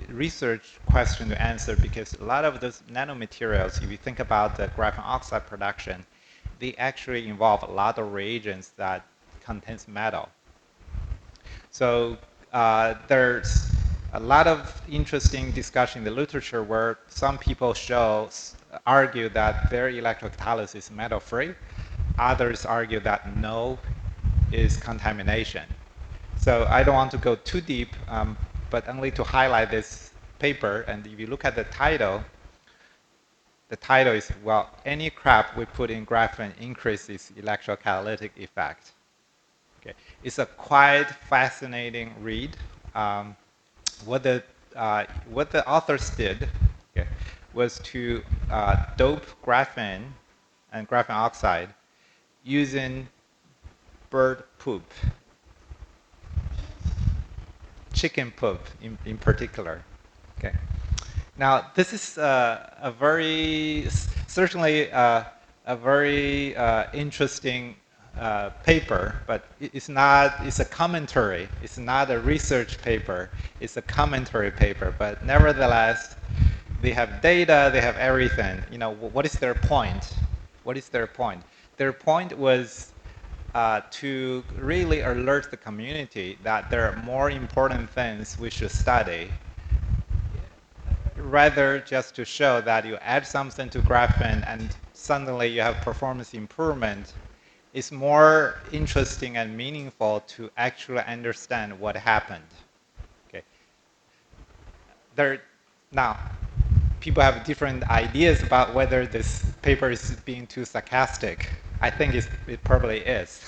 research question to answer because a lot of those nanomaterials, if you think about the graphene oxide production, they actually involve a lot of reagents that contains metal. So there's a lot of interesting discussion in the literature where some people argue that their electrocatalysis is metal-free. Others argue that no is contamination. So I don't want to go too deep, but only to highlight this paper. And if you look at the title is, well, any crap we put in graphene increases electrocatalytic effect. Okay. It's a quite fascinating read. Um, what the authors did, okay, was to dope graphene and graphene oxide using bird poop, chicken poop in particular. Okay. Now this is certainly a very interesting paper, but it's a commentary. It's not a research paper. It's a commentary paper, but nevertheless, they have data, they have everything. You know, what is their point? What is their point? Their point was to really alert the community that there are more important things we should study, rather just to show that you add something to graphene and suddenly you have performance improvement. It's more interesting and meaningful to actually understand what happened. Okay. Now, people have different ideas about whether this paper is being too sarcastic. I think it probably is.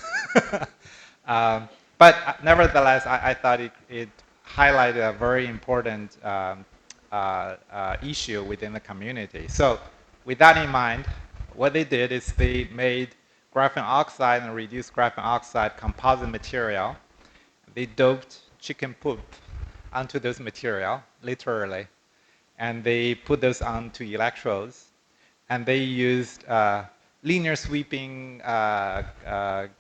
But nevertheless, I thought it highlighted a very important issue within the community. So with that in mind, what they did is they made graphene oxide and reduced graphene oxide composite material. They doped chicken poop onto this material, literally, and they put those onto electrodes, and they used linear sweeping vatamogram.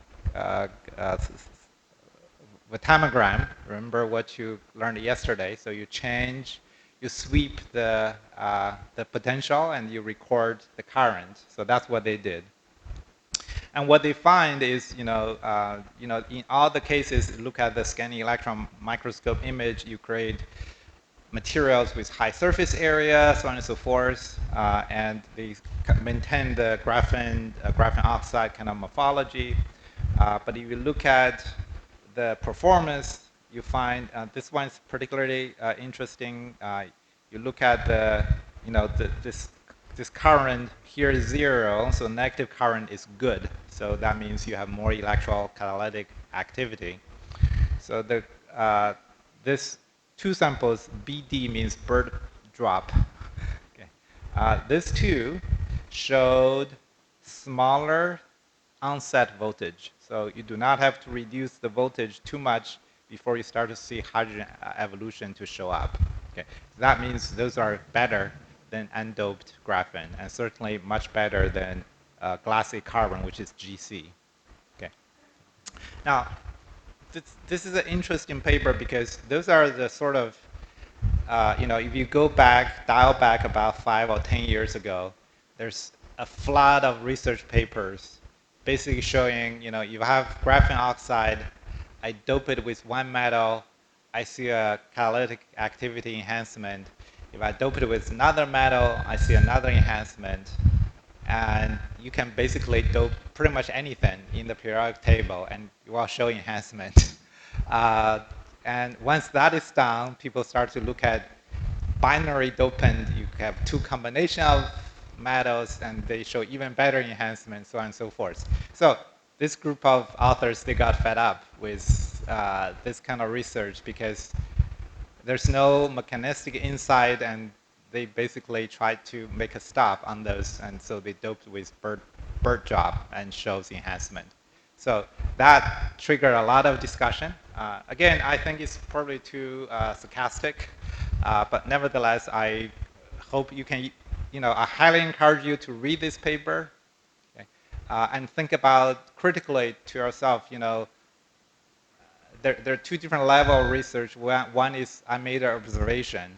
Remember what you learned yesterday? So you sweep the potential, and you record the current. So that's what they did. And what they find is, in all the cases, look at the scanning electron microscope image, you create materials with high surface area, so on and so forth, and they maintain the graphene oxide kind of morphology. But if you look at the performance, you find this one's particularly interesting. You look at this current here is 0, so negative current is good. So that means you have more electrocatalytic activity. So this two samples, BD means bird drop. Okay. This two showed smaller onset voltage. So you do not have to reduce the voltage too much before you start to see hydrogen evolution to show up. Okay. So that means those are better than undoped graphene, and certainly much better than glassy carbon, which is GC. Okay. Now, this is an interesting paper because those are the sort of, if you dial back about 5 or 10 years ago, there's a flood of research papers basically showing, you have graphene oxide, I dope it with one metal, I see a catalytic activity enhancement. If I dope it with another metal, I see another enhancement. And you can basically dope pretty much anything in the periodic table, and you will show enhancement. And once that is done, people start to look at binary dopant. You have two combination of metals, and they show even better enhancement, so on and so forth. So this group of authors, they got fed up with this kind of research because there's no mechanistic insight, and they basically tried to make a stop on those, and so they doped with bird drop and shows enhancement. So that triggered a lot of discussion. Again, I think it's probably too sarcastic, but nevertheless, I hope you can, I highly encourage you to read this paper, okay, and think about critically to yourself, there are two different level of research. One is I made an observation,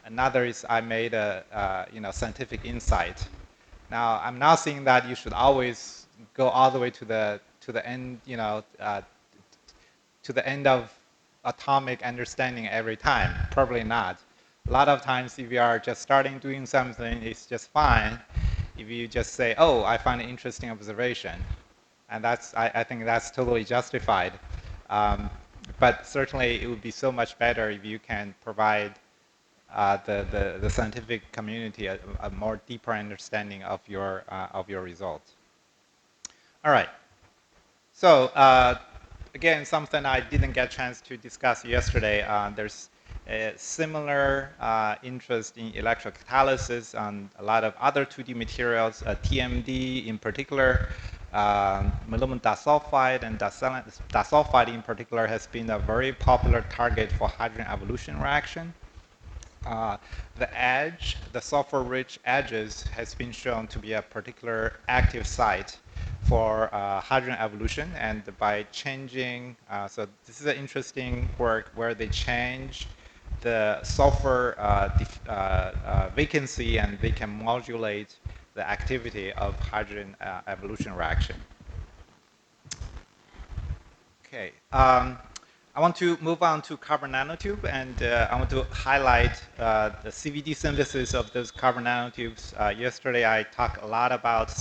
another is I made a scientific insight. Now I'm not saying that you should always go all the way to the end, to the end of atomic understanding every time. Probably not. A lot of times, if you are just starting doing something, it's just fine. If you just say, "Oh, I find an interesting observation," and I think that's totally justified. Um, but certainly, it would be so much better if you can provide the scientific community a more deeper understanding of your results. All right. So again, something I didn't get a chance to discuss yesterday. There's a similar interest in electrocatalysis on a lot of other 2D materials, TMD in particular, aluminum disulfide and disulfide in particular has been a very popular target for hydrogen evolution reaction. The sulfur-rich edges has been shown to be a particular active site for hydrogen evolution, and by changing, so this is an interesting work where they change the sulfur vacancy, and they can modulate the activity of hydrogen evolution reaction. Okay. I want to move on to carbon nanotube, and I want to highlight the CVD synthesis of those carbon nanotubes. Yesterday, I talked a lot about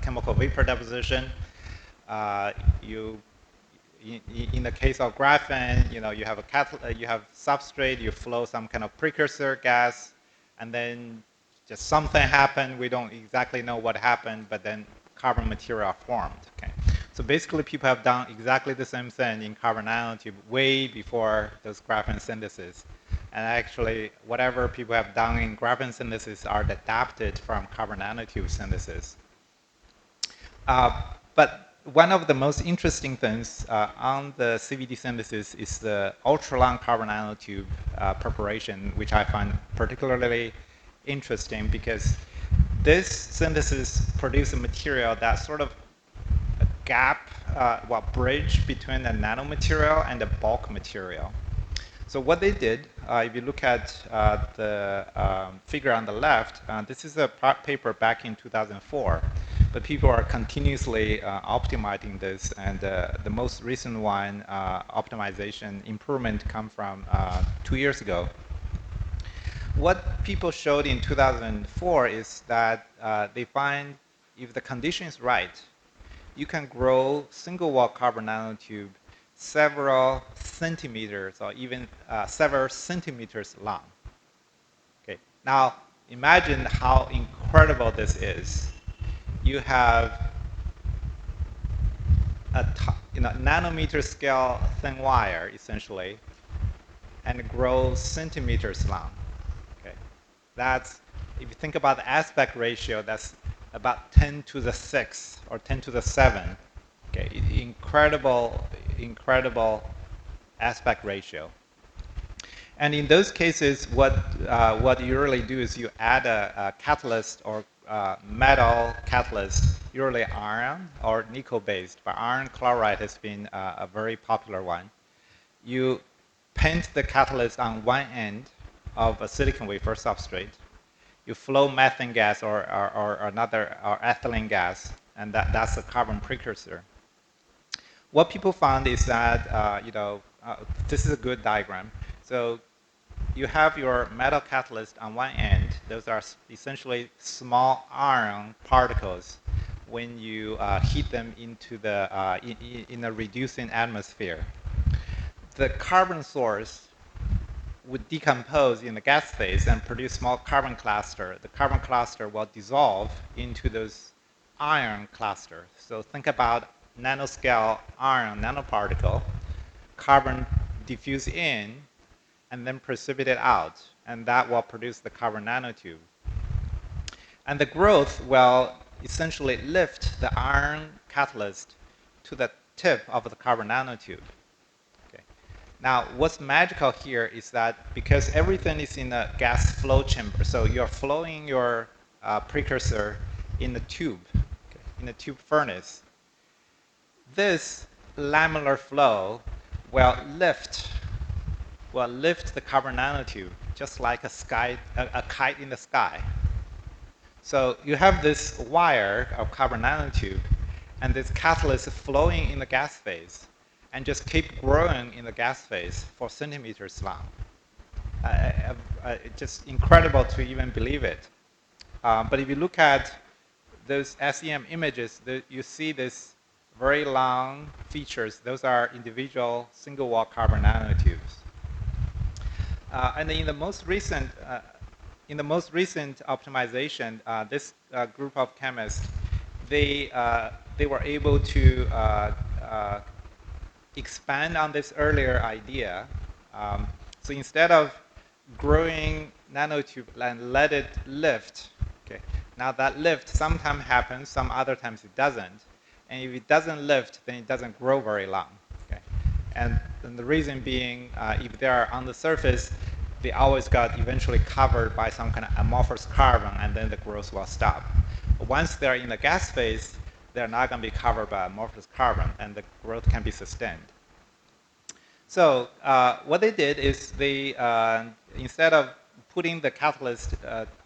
chemical vapor deposition. In the case of graphene, you have you have substrate, you flow some kind of precursor gas, and then just something happened. We don't exactly know what happened, but then carbon material formed. Okay. So basically, people have done exactly the same thing in carbon nanotube way before those graphene synthesis. And actually, whatever people have done in graphene synthesis are adapted from carbon nanotube synthesis. But one of the most interesting things on the CVD synthesis is the ultra-long carbon nanotube preparation, which I find particularly interesting because this synthesis produces a material that's sort of gap, bridge between the nanomaterial and the bulk material. So what they did, if you look at the figure on the left, this is a paper back in 2004, but people are continuously optimizing this, and the most recent one, optimization improvement, come from 2 years ago. What people showed in 2004 is that they find if the condition is right, you can grow single-wall carbon nanotube several centimeters or even several centimeters long. Okay. Now, imagine how incredible this is. You have a nanometer scale thin wire, essentially, and it grows centimeters long. Okay. That's, if you think about the aspect ratio, that's about 10 to the 6 or 10 to the 7. Okay, incredible aspect ratio. And in those cases, what you really do is you add a catalyst or metal catalyst, usually iron or nickel-based, but iron chloride has been a very popular one. You paint the catalyst on one end of a silicon wafer substrate. You flow methane gas or ethylene gas, and that's a carbon precursor. What people found is that this is a good diagram. So you have your metal catalyst on one end. Those are essentially small iron particles when you heat them into in a reducing atmosphere. The carbon source would decompose in the gas phase and produce small carbon cluster. The carbon cluster will dissolve into those iron clusters. So think about nanoscale iron nanoparticle, carbon diffuse in, and then precipitate out, and that will produce the carbon nanotube. And the growth will essentially lift the iron catalyst to the tip of the carbon nanotube. Now, what's magical here is that because everything is in a gas flow chamber, so you're flowing your precursor in a tube, in a tube furnace. This laminar flow will lift the carbon nanotube just like a kite in the sky. So you have this wire of carbon nanotube and this catalyst flowing in the gas phase and just keep growing in the gas phase for centimeters long. It's just incredible to even believe it. But if you look at those SEM images, you see this very long features. Those are individual single-wall carbon nanotubes. And in the most recent optimization, this group of chemists, they were able to expand on this earlier idea. So instead of growing nanotube and let it lift, okay, now that lift sometimes happens, some other times it doesn't. And if it doesn't lift, then it doesn't grow very long. Okay? And the reason being, if they are on the surface, they always got eventually covered by some kind of amorphous carbon, and then the growth will stop. But once they're in the gas phase, they're not going to be covered by amorphous carbon, and the growth can be sustained. So what they did is they, instead of putting the catalyst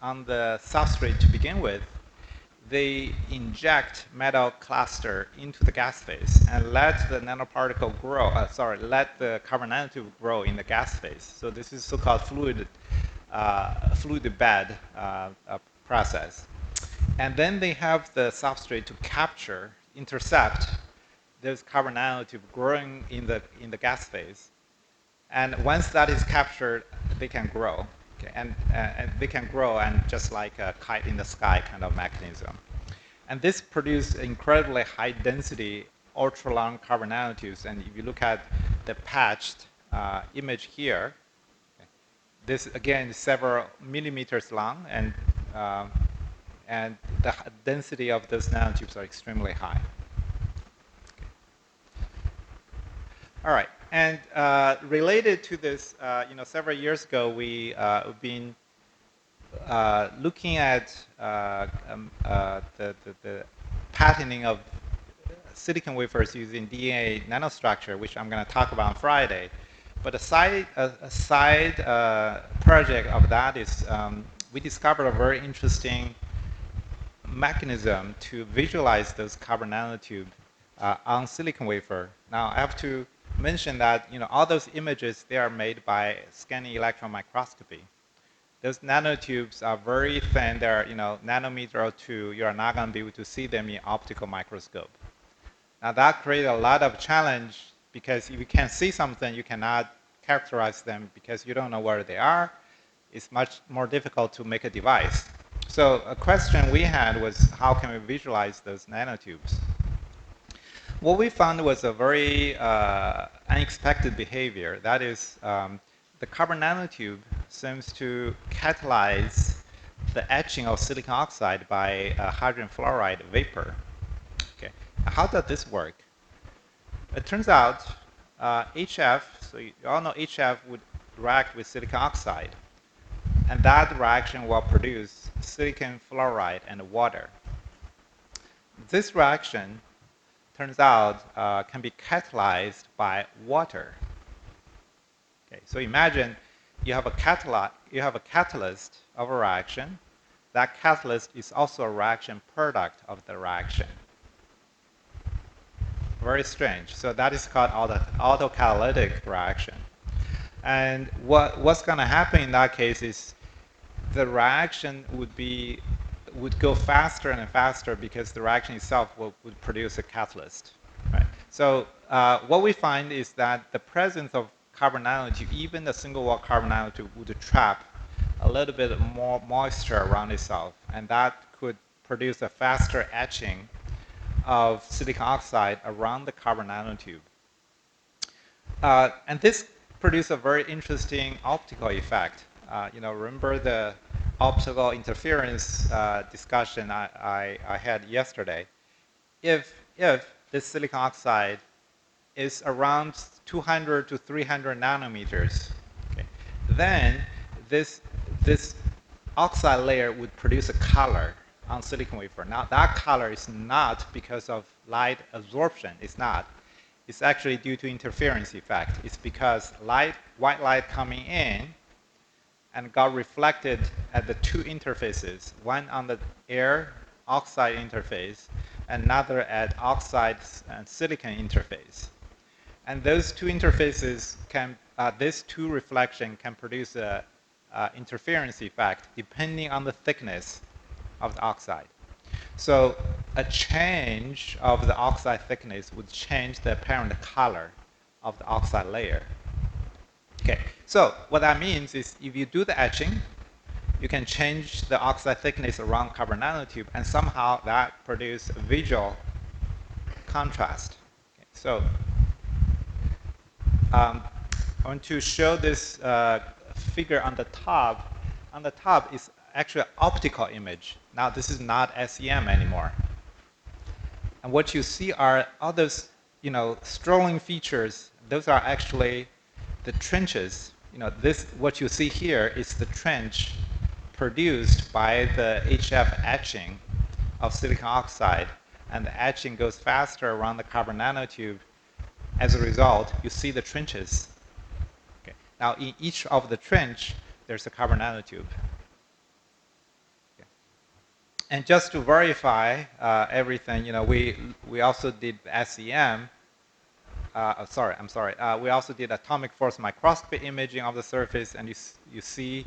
on the substrate to begin with, they inject metal cluster into the gas phase and let the nanoparticle grow, let the carbon nanotube grow in the gas phase. So this is so-called fluid bed process. And then they have the substrate to intercept those carbon nanotube growing in the gas phase. And once that is captured, they can grow. Okay? And they can grow and just like a kite in the sky kind of mechanism. And this produced incredibly high density, ultra long carbon nanotubes. And if you look at the patched image here, okay, this again is several millimeters long, and the density of those nanotubes are extremely high. Okay. All right, and related to this, several years ago we've been looking at the patterning of silicon wafers using DNA nanostructure, which I'm going to talk about on Friday. But a side project of that is we discovered a very interesting mechanism to visualize those carbon nanotube on silicon wafer. Now I have to mention that all those images, they are made by scanning electron microscopy. Those nanotubes are very thin. They're nanometer or two. You are not going to be able to see them in optical microscope. Now that creates a lot of challenge because if you can't see something, you cannot characterize them because you don't know where they are. It's much more difficult to make a device. So a question we had was, how can we visualize those nanotubes? What we found was a very unexpected behavior. That is, the carbon nanotube seems to catalyze the etching of silicon oxide by hydrogen fluoride vapor. Okay, how does this work? It turns out HF, so you all know HF would react with silicon oxide, and that reaction will produce silicon fluoride and water. This reaction turns out can be catalyzed by water. Okay, so imagine you have a catalyst of a reaction. That catalyst is also a reaction product of the reaction. Very strange. So that is called autocatalytic reaction. And what's going to happen in that case is the reaction would go faster and faster because the reaction itself would produce a catalyst. Right? So what we find is that the presence of carbon nanotube, even the single-wall carbon nanotube, would trap a little bit more moisture around itself, and that could produce a faster etching of silicon oxide around the carbon nanotube. And this produced a very interesting optical effect. Remember the optical interference discussion I had yesterday? If this silicon oxide is around 200 to 300 nanometers, okay, then this oxide layer would produce a color on silicon wafer. Now that color is not because of light absorption. It's not. it's actually due to interference effect. It's because white light coming in and got reflected at the two interfaces, one on the air oxide interface, another at oxide and silicon interface. And those two interfaces can, these two reflection can produce a interference effect depending on the thickness of the oxide. So a change of the oxide thickness would change the apparent color of the oxide layer. Okay, so what that means is if you do the etching, you can change the oxide thickness around carbon nanotube, and somehow that produce a visual contrast. Okay, so I want to show this figure on the top. On the top is actually an optical image. Now this is not SEM anymore. And what you see are all those, strolling features. Those are actually the trenches. This what you see here is the trench produced by the HF etching of silicon oxide, and the etching goes faster around the carbon nanotube. As a result, you see the trenches. Okay. Now, in each of the trench, there's a carbon nanotube. Okay. And just to verify everything, we also did SEM. We also did atomic force microscopy imaging of the surface, and you see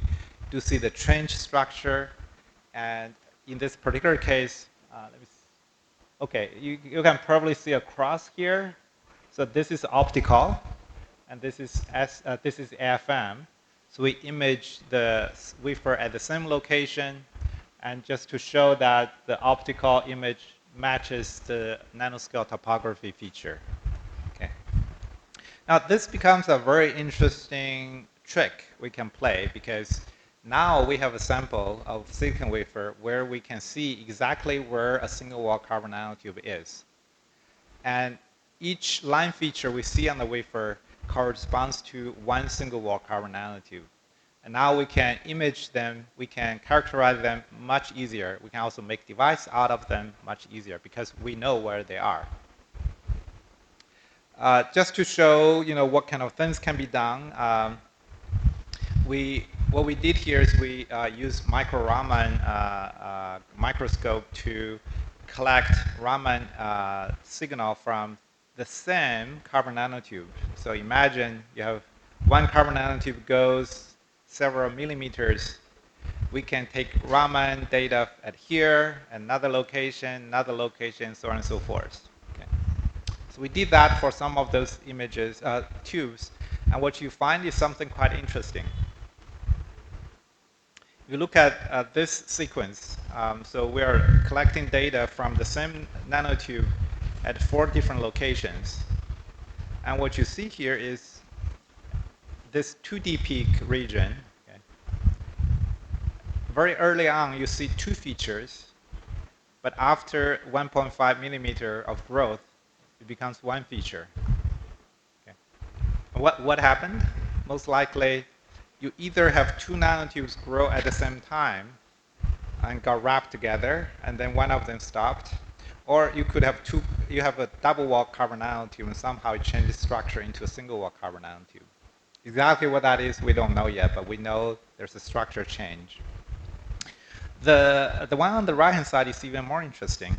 the trench structure. And in this particular case, you can probably see a cross here. So this is optical, and this is AFM. So we image the wafer at the same location, and just to show that the optical image matches the nanoscale topography feature. Okay. Now this becomes a very interesting trick we can play, because now we have a sample of silicon wafer where we can see exactly where a single wall carbon nanotube is. And each line feature we see on the wafer corresponds to one single wall carbon nanotube. And now we can image them, we can characterize them much easier. We can also make device out of them much easier because we know where they are. Just to show, what kind of things can be done, what we did here is we used micro-Raman microscope to collect Raman signal from the same carbon nanotube. So imagine you have one carbon nanotube goes several millimeters. We can take Raman data at here, another location, so on and so forth. Okay. So we did that for some of those images, tubes, and what you find is something quite interesting. If you look at this sequence, so we are collecting data from the same nanotube at 4 different locations. And what you see here is this 2D peak region. Okay. Very early on, you see 2 features, but after 1.5 millimeter of growth, it becomes 1 feature. Okay. What happened? Most likely, you either have 2 nanotubes grow at the same time and got wrapped together, and then one of them stopped, or you could have you have a double wall carbon nanotube, and somehow it changes structure into a single wall carbon nanotube. Exactly what that is, we don't know yet, but we know there's a structure change. The one on the right-hand side is even more interesting.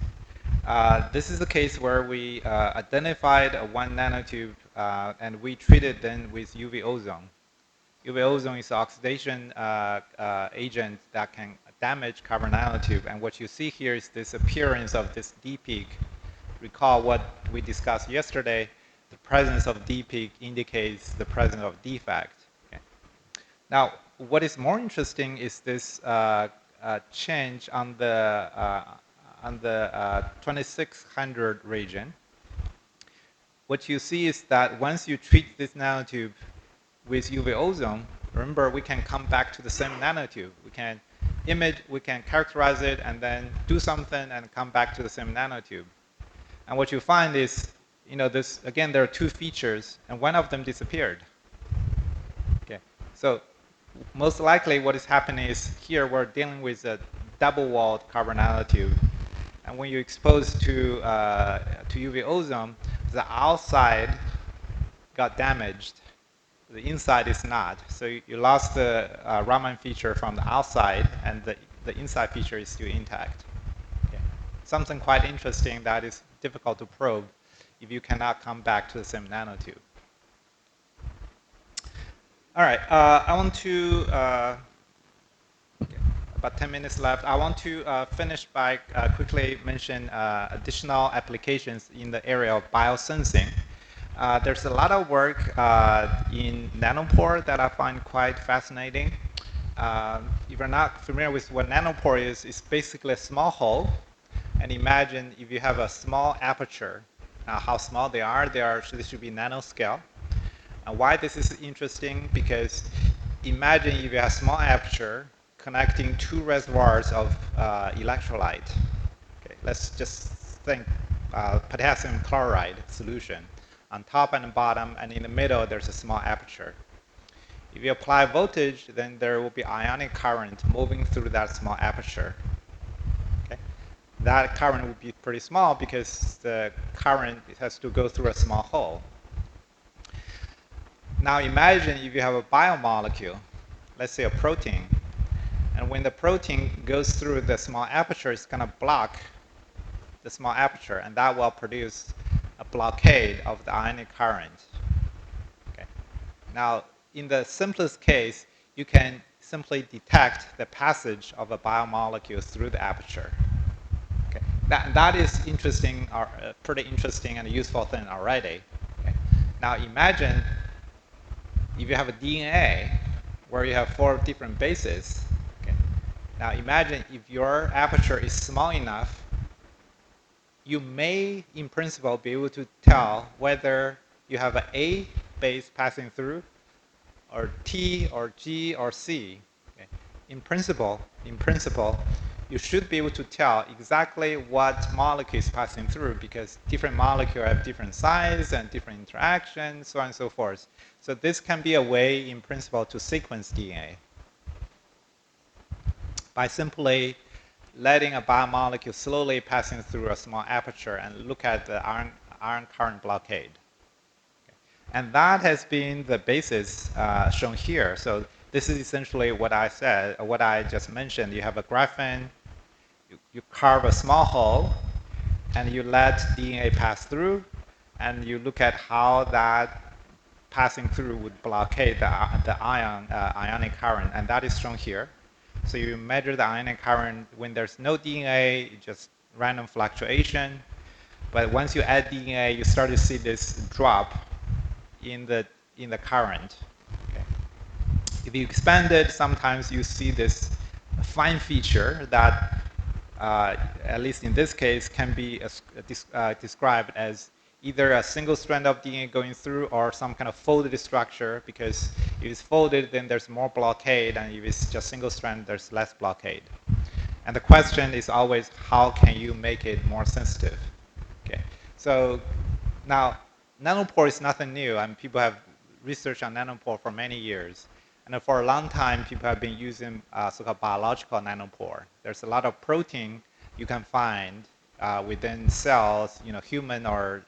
This is the case where we identified a 1 nanotube, and we treated them with UV ozone. UV ozone is an oxidation agent that can damage carbon nanotube, and what you see here is this appearance of this D peak. Recall what we discussed yesterday, the presence of D peak indicates the presence of defect. Okay. Now, what is more interesting is this change on the 2600 region. What you see is that once you treat this nanotube with UV ozone, remember we can come back to the same nanotube. We can image, we can characterize it, and then do something and come back to the same nanotube. And what you find is, this again, there are 2 features, and one of them disappeared. Okay, so most likely what is happening is here we're dealing with a double-walled carbon nanotube, and when you expose to UV ozone, the outside got damaged, the inside is not. So you lost the Raman feature from the outside, and the inside feature is still intact. Okay. Something quite interesting that is difficult to probe if you cannot come back to the same nanotube. All right, I want to, about 10 minutes left. I want to finish by quickly mention additional applications in the area of biosensing. There's a lot of work in nanopore that I find quite fascinating. If you're not familiar with what nanopore is, it's basically a small hole. And imagine if you have a small aperture. Now, how small they are, they should be nanoscale. And why this is interesting, because imagine if you have a small aperture connecting two reservoirs of electrolyte. Okay, let's just think potassium chloride solution. On top and the bottom, and in the middle, there's a small aperture. If you apply voltage, then there will be ionic current moving through that small aperture. Okay? That current will be pretty small because the current has to go through a small hole. Now imagine if you have a biomolecule, let's say a protein, and when the protein goes through the small aperture, it's going to block the small aperture, and that will produce a blockade of the ionic current. Okay. Now, in the simplest case, you can simply detect the passage of a biomolecule through the aperture. Okay. That is interesting, or pretty interesting and useful thing already. Okay. Now imagine if you have a DNA where you have 4 different bases. Okay. Now imagine if your aperture is small enough, you may, in principle, be able to tell whether you have an A base passing through, or T, or G, or C. Okay. In principle, you should be able to tell exactly what molecule is passing through, because different molecules have different size and different interactions, so on and so forth. So this can be a way, in principle, to sequence DNA by simply letting a biomolecule slowly passing through a small aperture and look at the ion current blockade. Okay. And that has been the basis shown here. So this is essentially what I said, what I just mentioned. You have a graphene, you carve a small hole, and you let DNA pass through, and you look at how that passing through would blockade the ionic current, and that is shown here. So you measure the ionic current when there's no DNA, just random fluctuation. But once you add DNA, you start to see this drop in the current. Okay. If you expand it, sometimes you see this fine feature that, at least in this case, can be described as either a single strand of DNA going through or some kind of folded structure, because if it's folded, then there's more blockade, and if it's just single strand, there's less blockade. And the question is always, how can you make it more sensitive? Okay. So now, nanopore is nothing new, and people have researched on nanopore for many years. And for a long time, people have been using so-called biological nanopore. There's a lot of protein you can find within cells, human or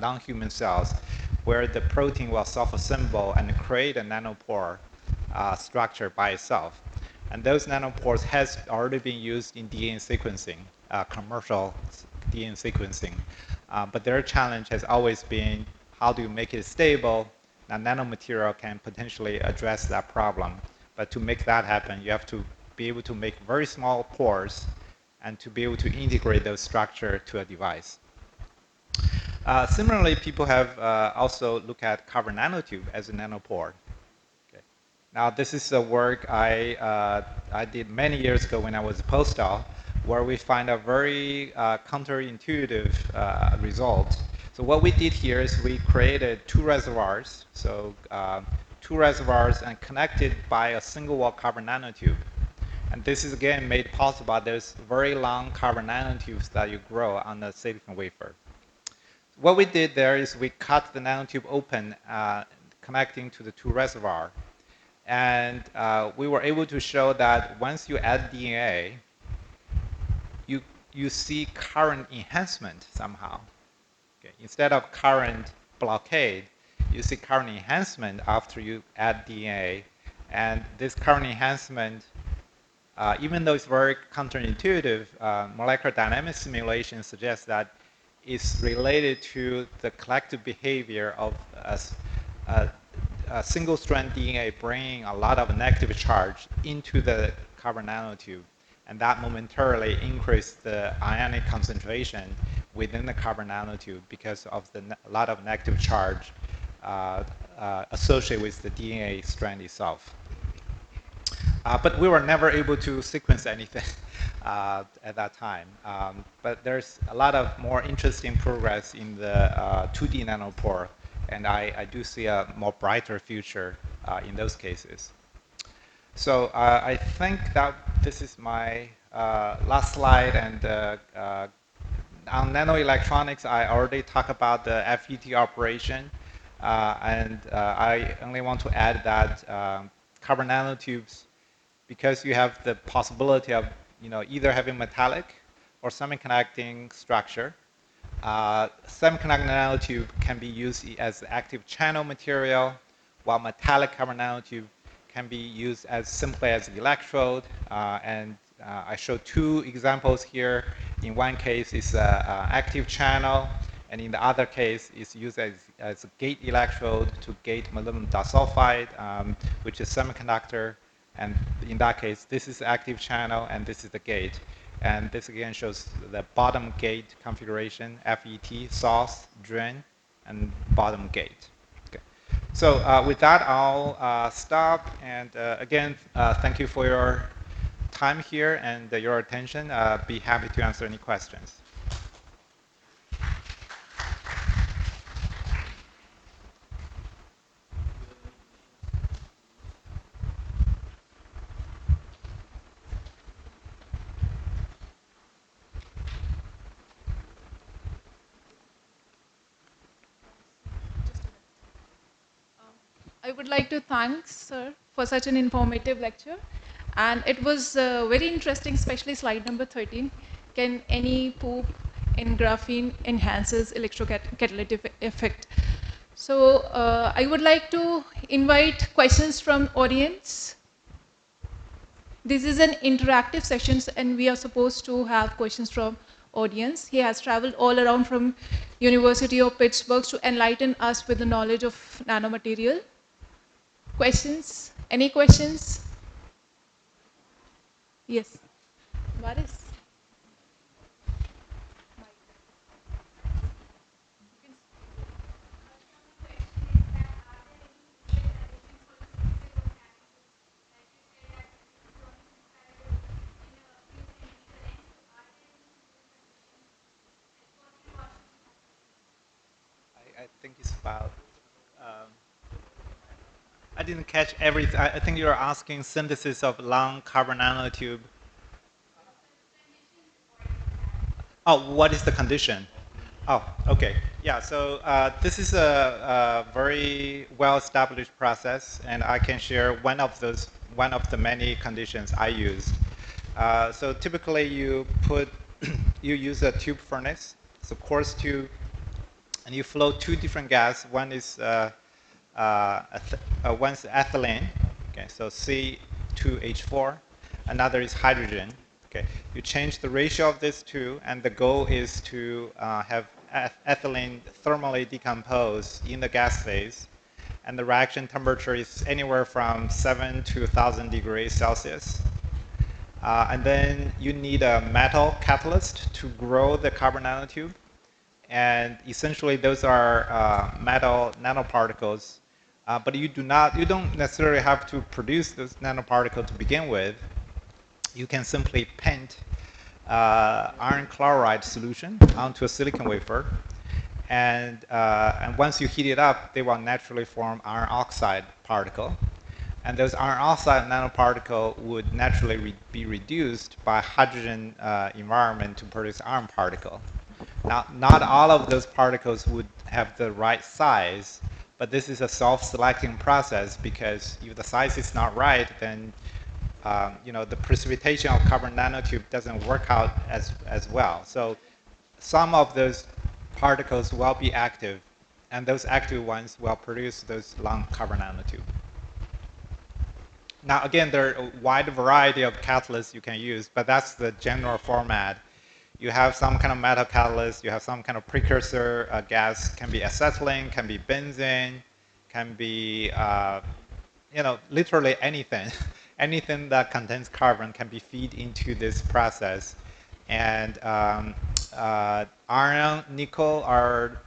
non-human cells, where the protein will self-assemble and create a nanopore structure by itself. And those nanopores has already been used in DNA sequencing, commercial DNA sequencing. But their challenge has always been, how do you make it stable? Now, nanomaterial can potentially address that problem. But to make that happen, you have to be able to make very small pores and to be able to integrate those structures to a device. Similarly, people have also looked at carbon nanotube as a nanopore. Okay. Now, this is a work I did many years ago when I was a postdoc, where we find a very counterintuitive result. So what we did here is we created 2 reservoirs. So 2 reservoirs and connected by a single wall carbon nanotube. And this is again made possible by those very long carbon nanotubes that you grow on the silicon wafer. What we did there is we cut the nanotube open, connecting to the 2 reservoirs. And we were able to show that once you add DNA, you see current enhancement somehow. Okay. Instead of current blockade, you see current enhancement after you add DNA. And this current enhancement, even though it's very counterintuitive, molecular dynamics simulation suggests that it's related to the collective behavior of a single-strand DNA bringing a lot of negative charge into the carbon nanotube, and that momentarily increased the ionic concentration within the carbon nanotube because of the lot of negative charge associated with the DNA strand itself. But we were never able to sequence anything at that time. But there's a lot of more interesting progress in the 2D nanopore, and I do see a more brighter future in those cases. So I think that this is my last slide, and on nanoelectronics, I already talked about the FET operation, and I only want to add that carbon nanotubes, because you have the possibility of either having metallic or semiconducting structure. Semiconductor nanotube can be used as active channel material, while metallic carbon nanotube can be used as simply as electrode. And I show two examples here. In one case, it's an active channel, and in the other case, it's used as a gate electrode to gate molybdenum disulfide, which is semiconductor. And in that case, this is the active channel, and this is the gate. And this again shows the bottom gate configuration, FET, source, drain, and bottom gate. Okay. So with that, I'll stop. And again, thank you for your time here and your attention. Be happy to answer any questions. I would like to thank sir for such an informative lecture. And it was very interesting, especially slide number 13. Can any poop in graphene enhances electrocatalytic effect? So I would like to invite questions from audience. This is an interactive session, and we are supposed to have questions from audience. He has traveled all around from University of Pittsburgh to enlighten us with the knowledge of nanomaterial. Questions? Any questions? Yes. Varis? I think it's about. I didn't catch everything. I think you're asking synthesis of long carbon nanotube. Oh, what is the condition? Oh, okay. Yeah, so this is a very well-established process, and I can share one of the many conditions I used. So typically you you use a tube furnace, so coarse tube, and you flow two different gas. One is one's ethylene, okay, so C2H4. Another is hydrogen. Okay, you change the ratio of these two, and the goal is to have ethylene thermally decompose in the gas phase, and the reaction temperature is anywhere from 7 to 1,000 degrees Celsius. And then you need a metal catalyst to grow the carbon nanotube, and essentially those are metal nanoparticles. But you don't necessarily have to produce those nanoparticles to begin with. You can simply paint iron chloride solution onto a silicon wafer, and once you heat it up, they will naturally form iron oxide particle. And those iron oxide nanoparticle would naturally be reduced by hydrogen environment to produce iron particle. Now, not all of those particles would have the right size, but this is a self-selecting process, because if the size is not right, then the precipitation of carbon nanotube doesn't work out as well. So some of those particles will be active, and those active ones will produce those long carbon nanotube. Now, again, there are a wide variety of catalysts you can use, but that's the general format. You have some kind of metal catalyst, you have some kind of precursor gas, can be acetylene, can be benzene, can be literally anything. Anything that contains carbon can be fed into this process. And iron, nickel, or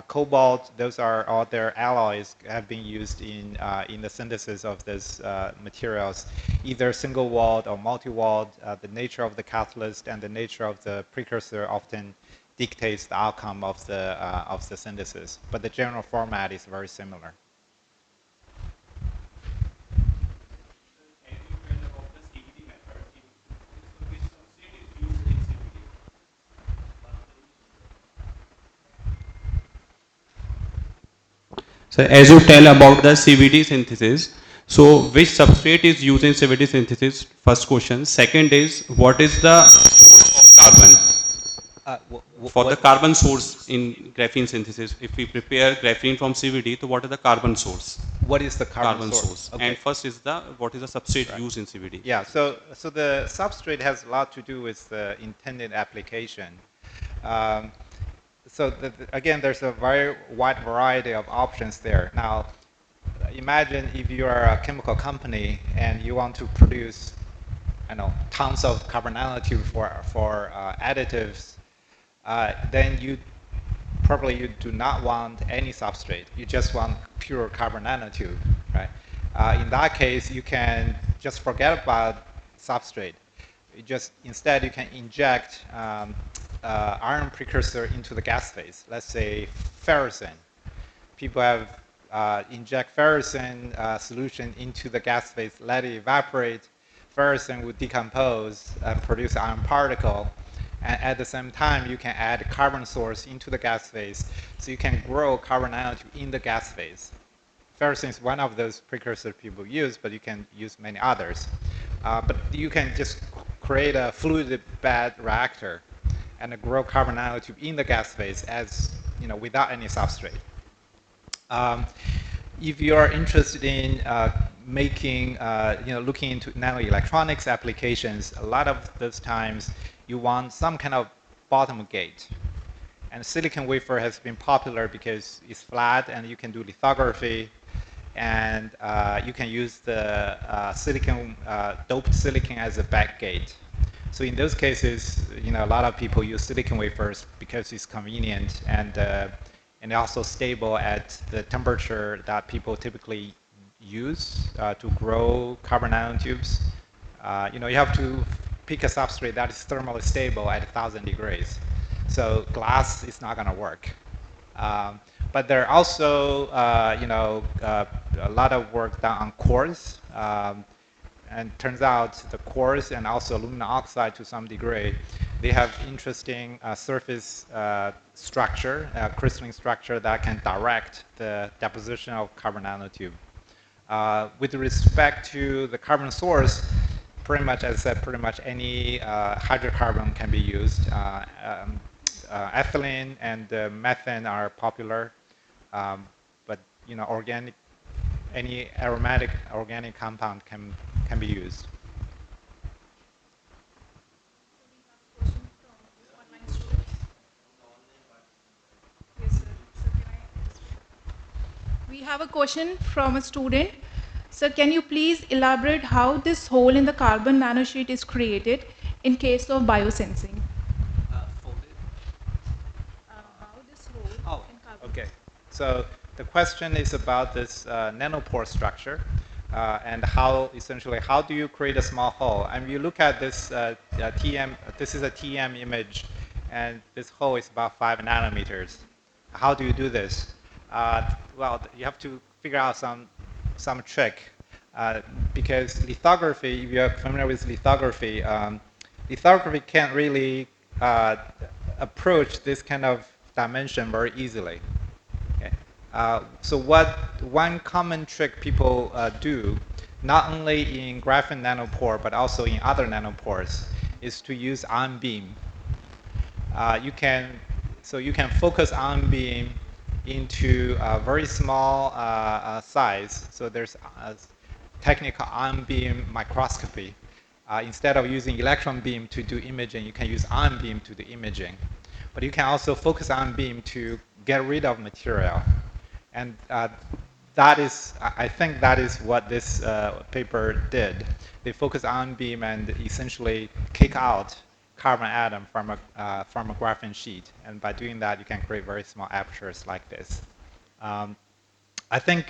cobalt, those are all their alloys have been used in the synthesis of these materials, either single-walled or multi-walled. The nature of the catalyst and the nature of the precursor often dictates the outcome of the synthesis. But the general format is very similar. So as you tell about the CVD synthesis, so which substrate is used in CVD synthesis? First question. Second is, what is the source of carbon? For the carbon source in graphene synthesis, if we prepare graphene from CVD, so what is the carbon source? What is the carbon source? Okay. And first is what is the substrate used in CVD? Yeah, so the substrate has a lot to do with the intended application. So again, there's a very wide variety of options there. Now, imagine if you are a chemical company and you want to produce, tons of carbon nanotubes for additives, then you do not want any substrate. You just want pure carbon nanotube, right? In that case, you can just forget about substrate. Instead you can inject iron precursor into the gas phase. Let's say ferrocene. People have inject ferrocene solution into the gas phase, let it evaporate. Ferrocene will decompose and produce iron particle. And at the same time, you can add carbon source into the gas phase, so you can grow carbon nanotube in the gas phase. Ferrocene is one of those precursors people use, but you can use many others. But you can just create a fluid bed reactor and grow carbon nanotube in the gas phase without any substrate. If you are interested in looking into nanoelectronics applications, a lot of those times you want some kind of bottom gate. And silicon wafer has been popular because it's flat and you can do lithography, and you can use the doped silicon as a back gate. So in those cases, a lot of people use silicon wafers because it's convenient and also stable at the temperature that people typically use to grow carbon nanotubes. You have to pick a substrate that is thermally stable at 1,000 degrees. So glass is not going to work. But there are also, a lot of work done on quartz. And turns out the quartz and also aluminum oxide to some degree, they have interesting surface structure, crystalline structure that can direct the deposition of carbon nanotube. With respect to the carbon source, pretty much, as I said, pretty much any hydrocarbon can be used. Ethylene and methane are popular, but any aromatic organic compound can be used. We have a question from a student. Sir, can you please elaborate how this hole in the carbon nanosheet is created in case of biosensing? How this hole in carbon. Okay. So the question is about this nanopore structure and how do you create a small hole? And you look at this TM, this is a TM image, and this hole is about 5 nanometers. How do you do this? Well, you have to figure out some trick because lithography, if you're familiar with lithography, lithography can't really approach this kind of dimension very easily. Okay. So one common trick people do, not only in graphene nanopore but also in other nanopores, is to use ion beam. You can So you can focus ion beam into a very small size. So there's a technical ion beam microscopy. Instead of using electron beam to do imaging, you can use ion beam to do imaging. But you can also focus ion beam to get rid of material. And that is, I think that is what this paper did. They focus ion beam and essentially kick out carbon atom from a graphene sheet. And by doing that, you can create very small apertures like this. Um, I think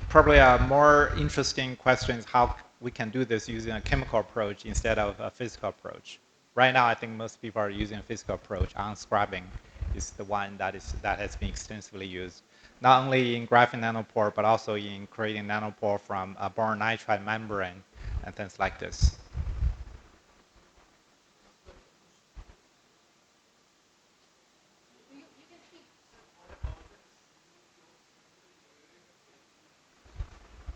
probably a more interesting question is how we can do this using a chemical approach instead of a physical approach. Right now, I think most people are using a physical approach. Unscrubbing is the one that has been extensively used, not only in graphene nanopore, but also in creating nanopore from a boron nitride membrane and things like this.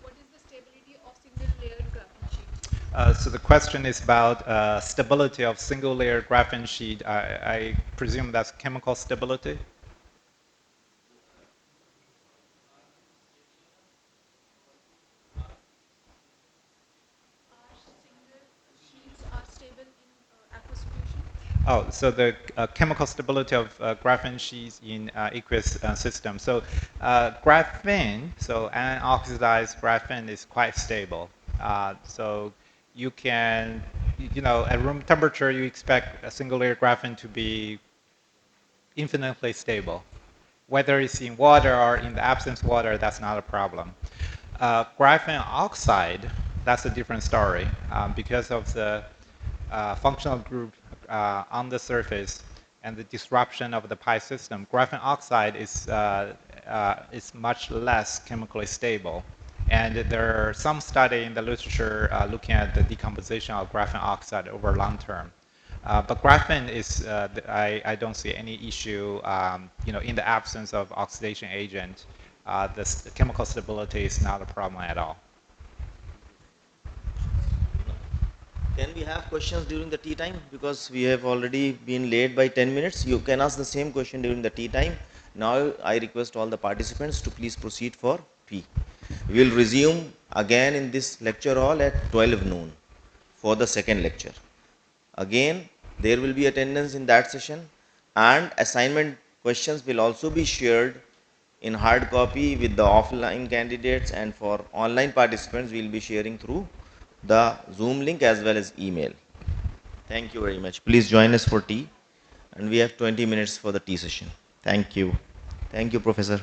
What is the stability of single-layered graphene sheet? So the question is about stability of single-layer graphene sheet. I presume that's chemical stability. Are single sheets are stable in aqueous solution? Oh, so the chemical stability of graphene sheets in aqueous system. So graphene, so unoxidized graphene is quite stable. So you can, at room temperature, you expect a single layer graphene to be infinitely stable. Whether it's in water or in the absence of water, that's not a problem. Graphene oxide, that's a different story because of the functional group on the surface and the disruption of the pi system. Graphene oxide is much less chemically stable. And there are some study in the literature looking at the decomposition of graphene oxide over long term. But graphene is, I don't see any issue, in the absence of oxidation agent, the chemical stability is not a problem at all. Can we have questions during the tea time? Because we have already been late by 10 minutes. You can ask the same question during the tea time. Now I request all the participants to please proceed for tea. We will resume again in this lecture hall at 12 noon for the second lecture. Again, there will be attendance in that session, and assignment questions will also be shared in hard copy with the offline candidates, and for online participants we will be sharing through the Zoom link as well as email. Thank you very much. Please join us for tea, and we have 20 minutes for the tea session. Thank you. Thank you, Professor.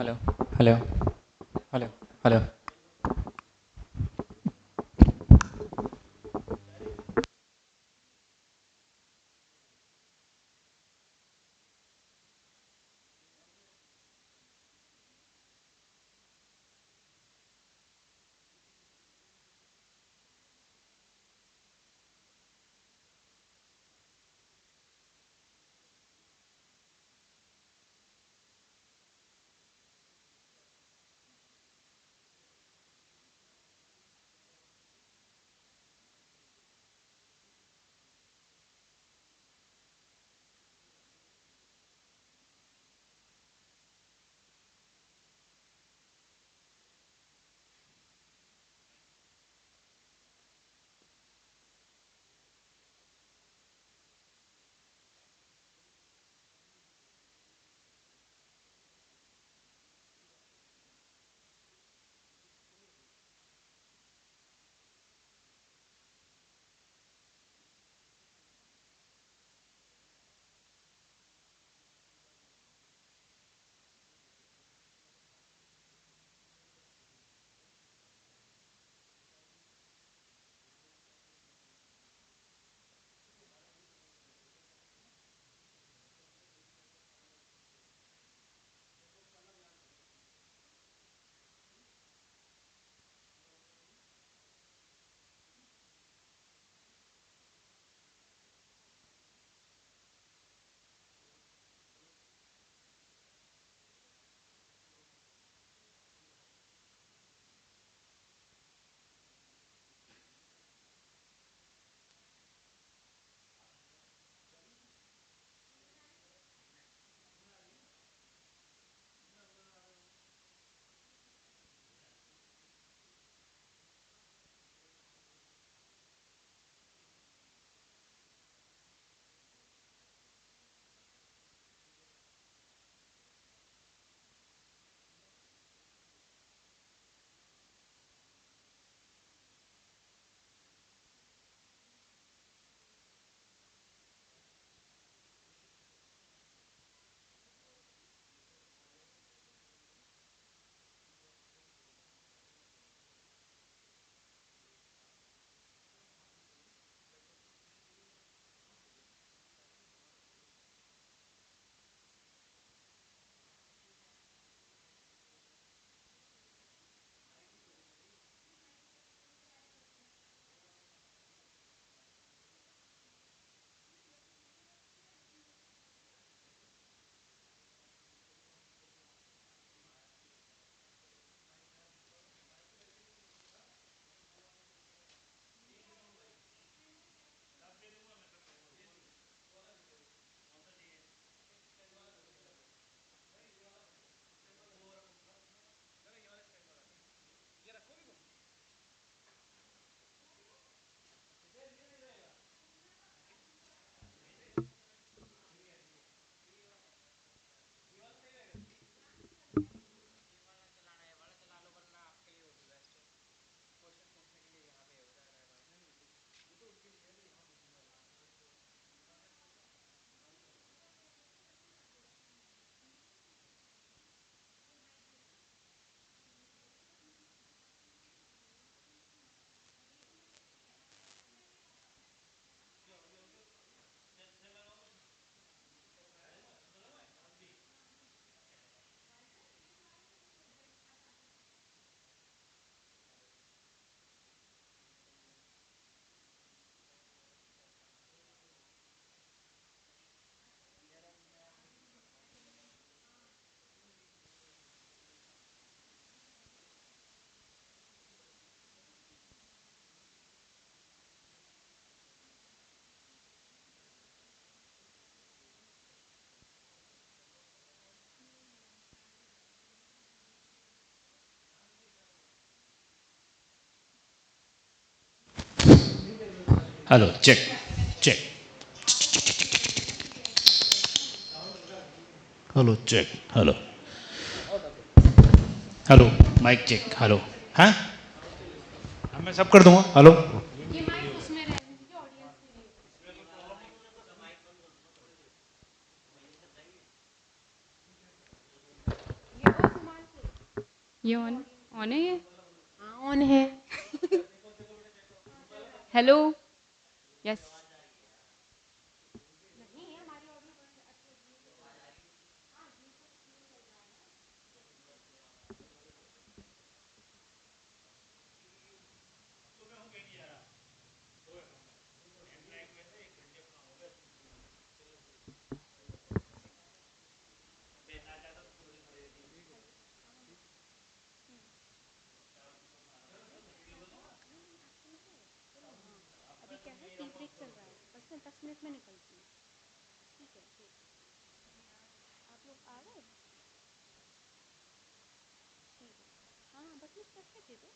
Hello, hello, hello, hello. Hello, check, check. Hello, check. Hello. Hello mike check hello हाँ मैं सब कर दूंगा hello ये on है ये? हाँ on है. हेलो. यस. अभी क्या है, टी ब्रेक चल रहा है, बस मैं 10 मिनट में निकलती हूँ. ठीक है, ठीक. आप लोग आ गए? ठीक है. हाँ बस मुझे 10 मिनट दे दो.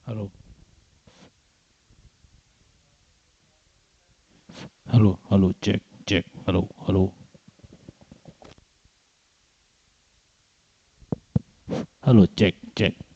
Hello. Hello hello check check. Hello hello. Hello check check.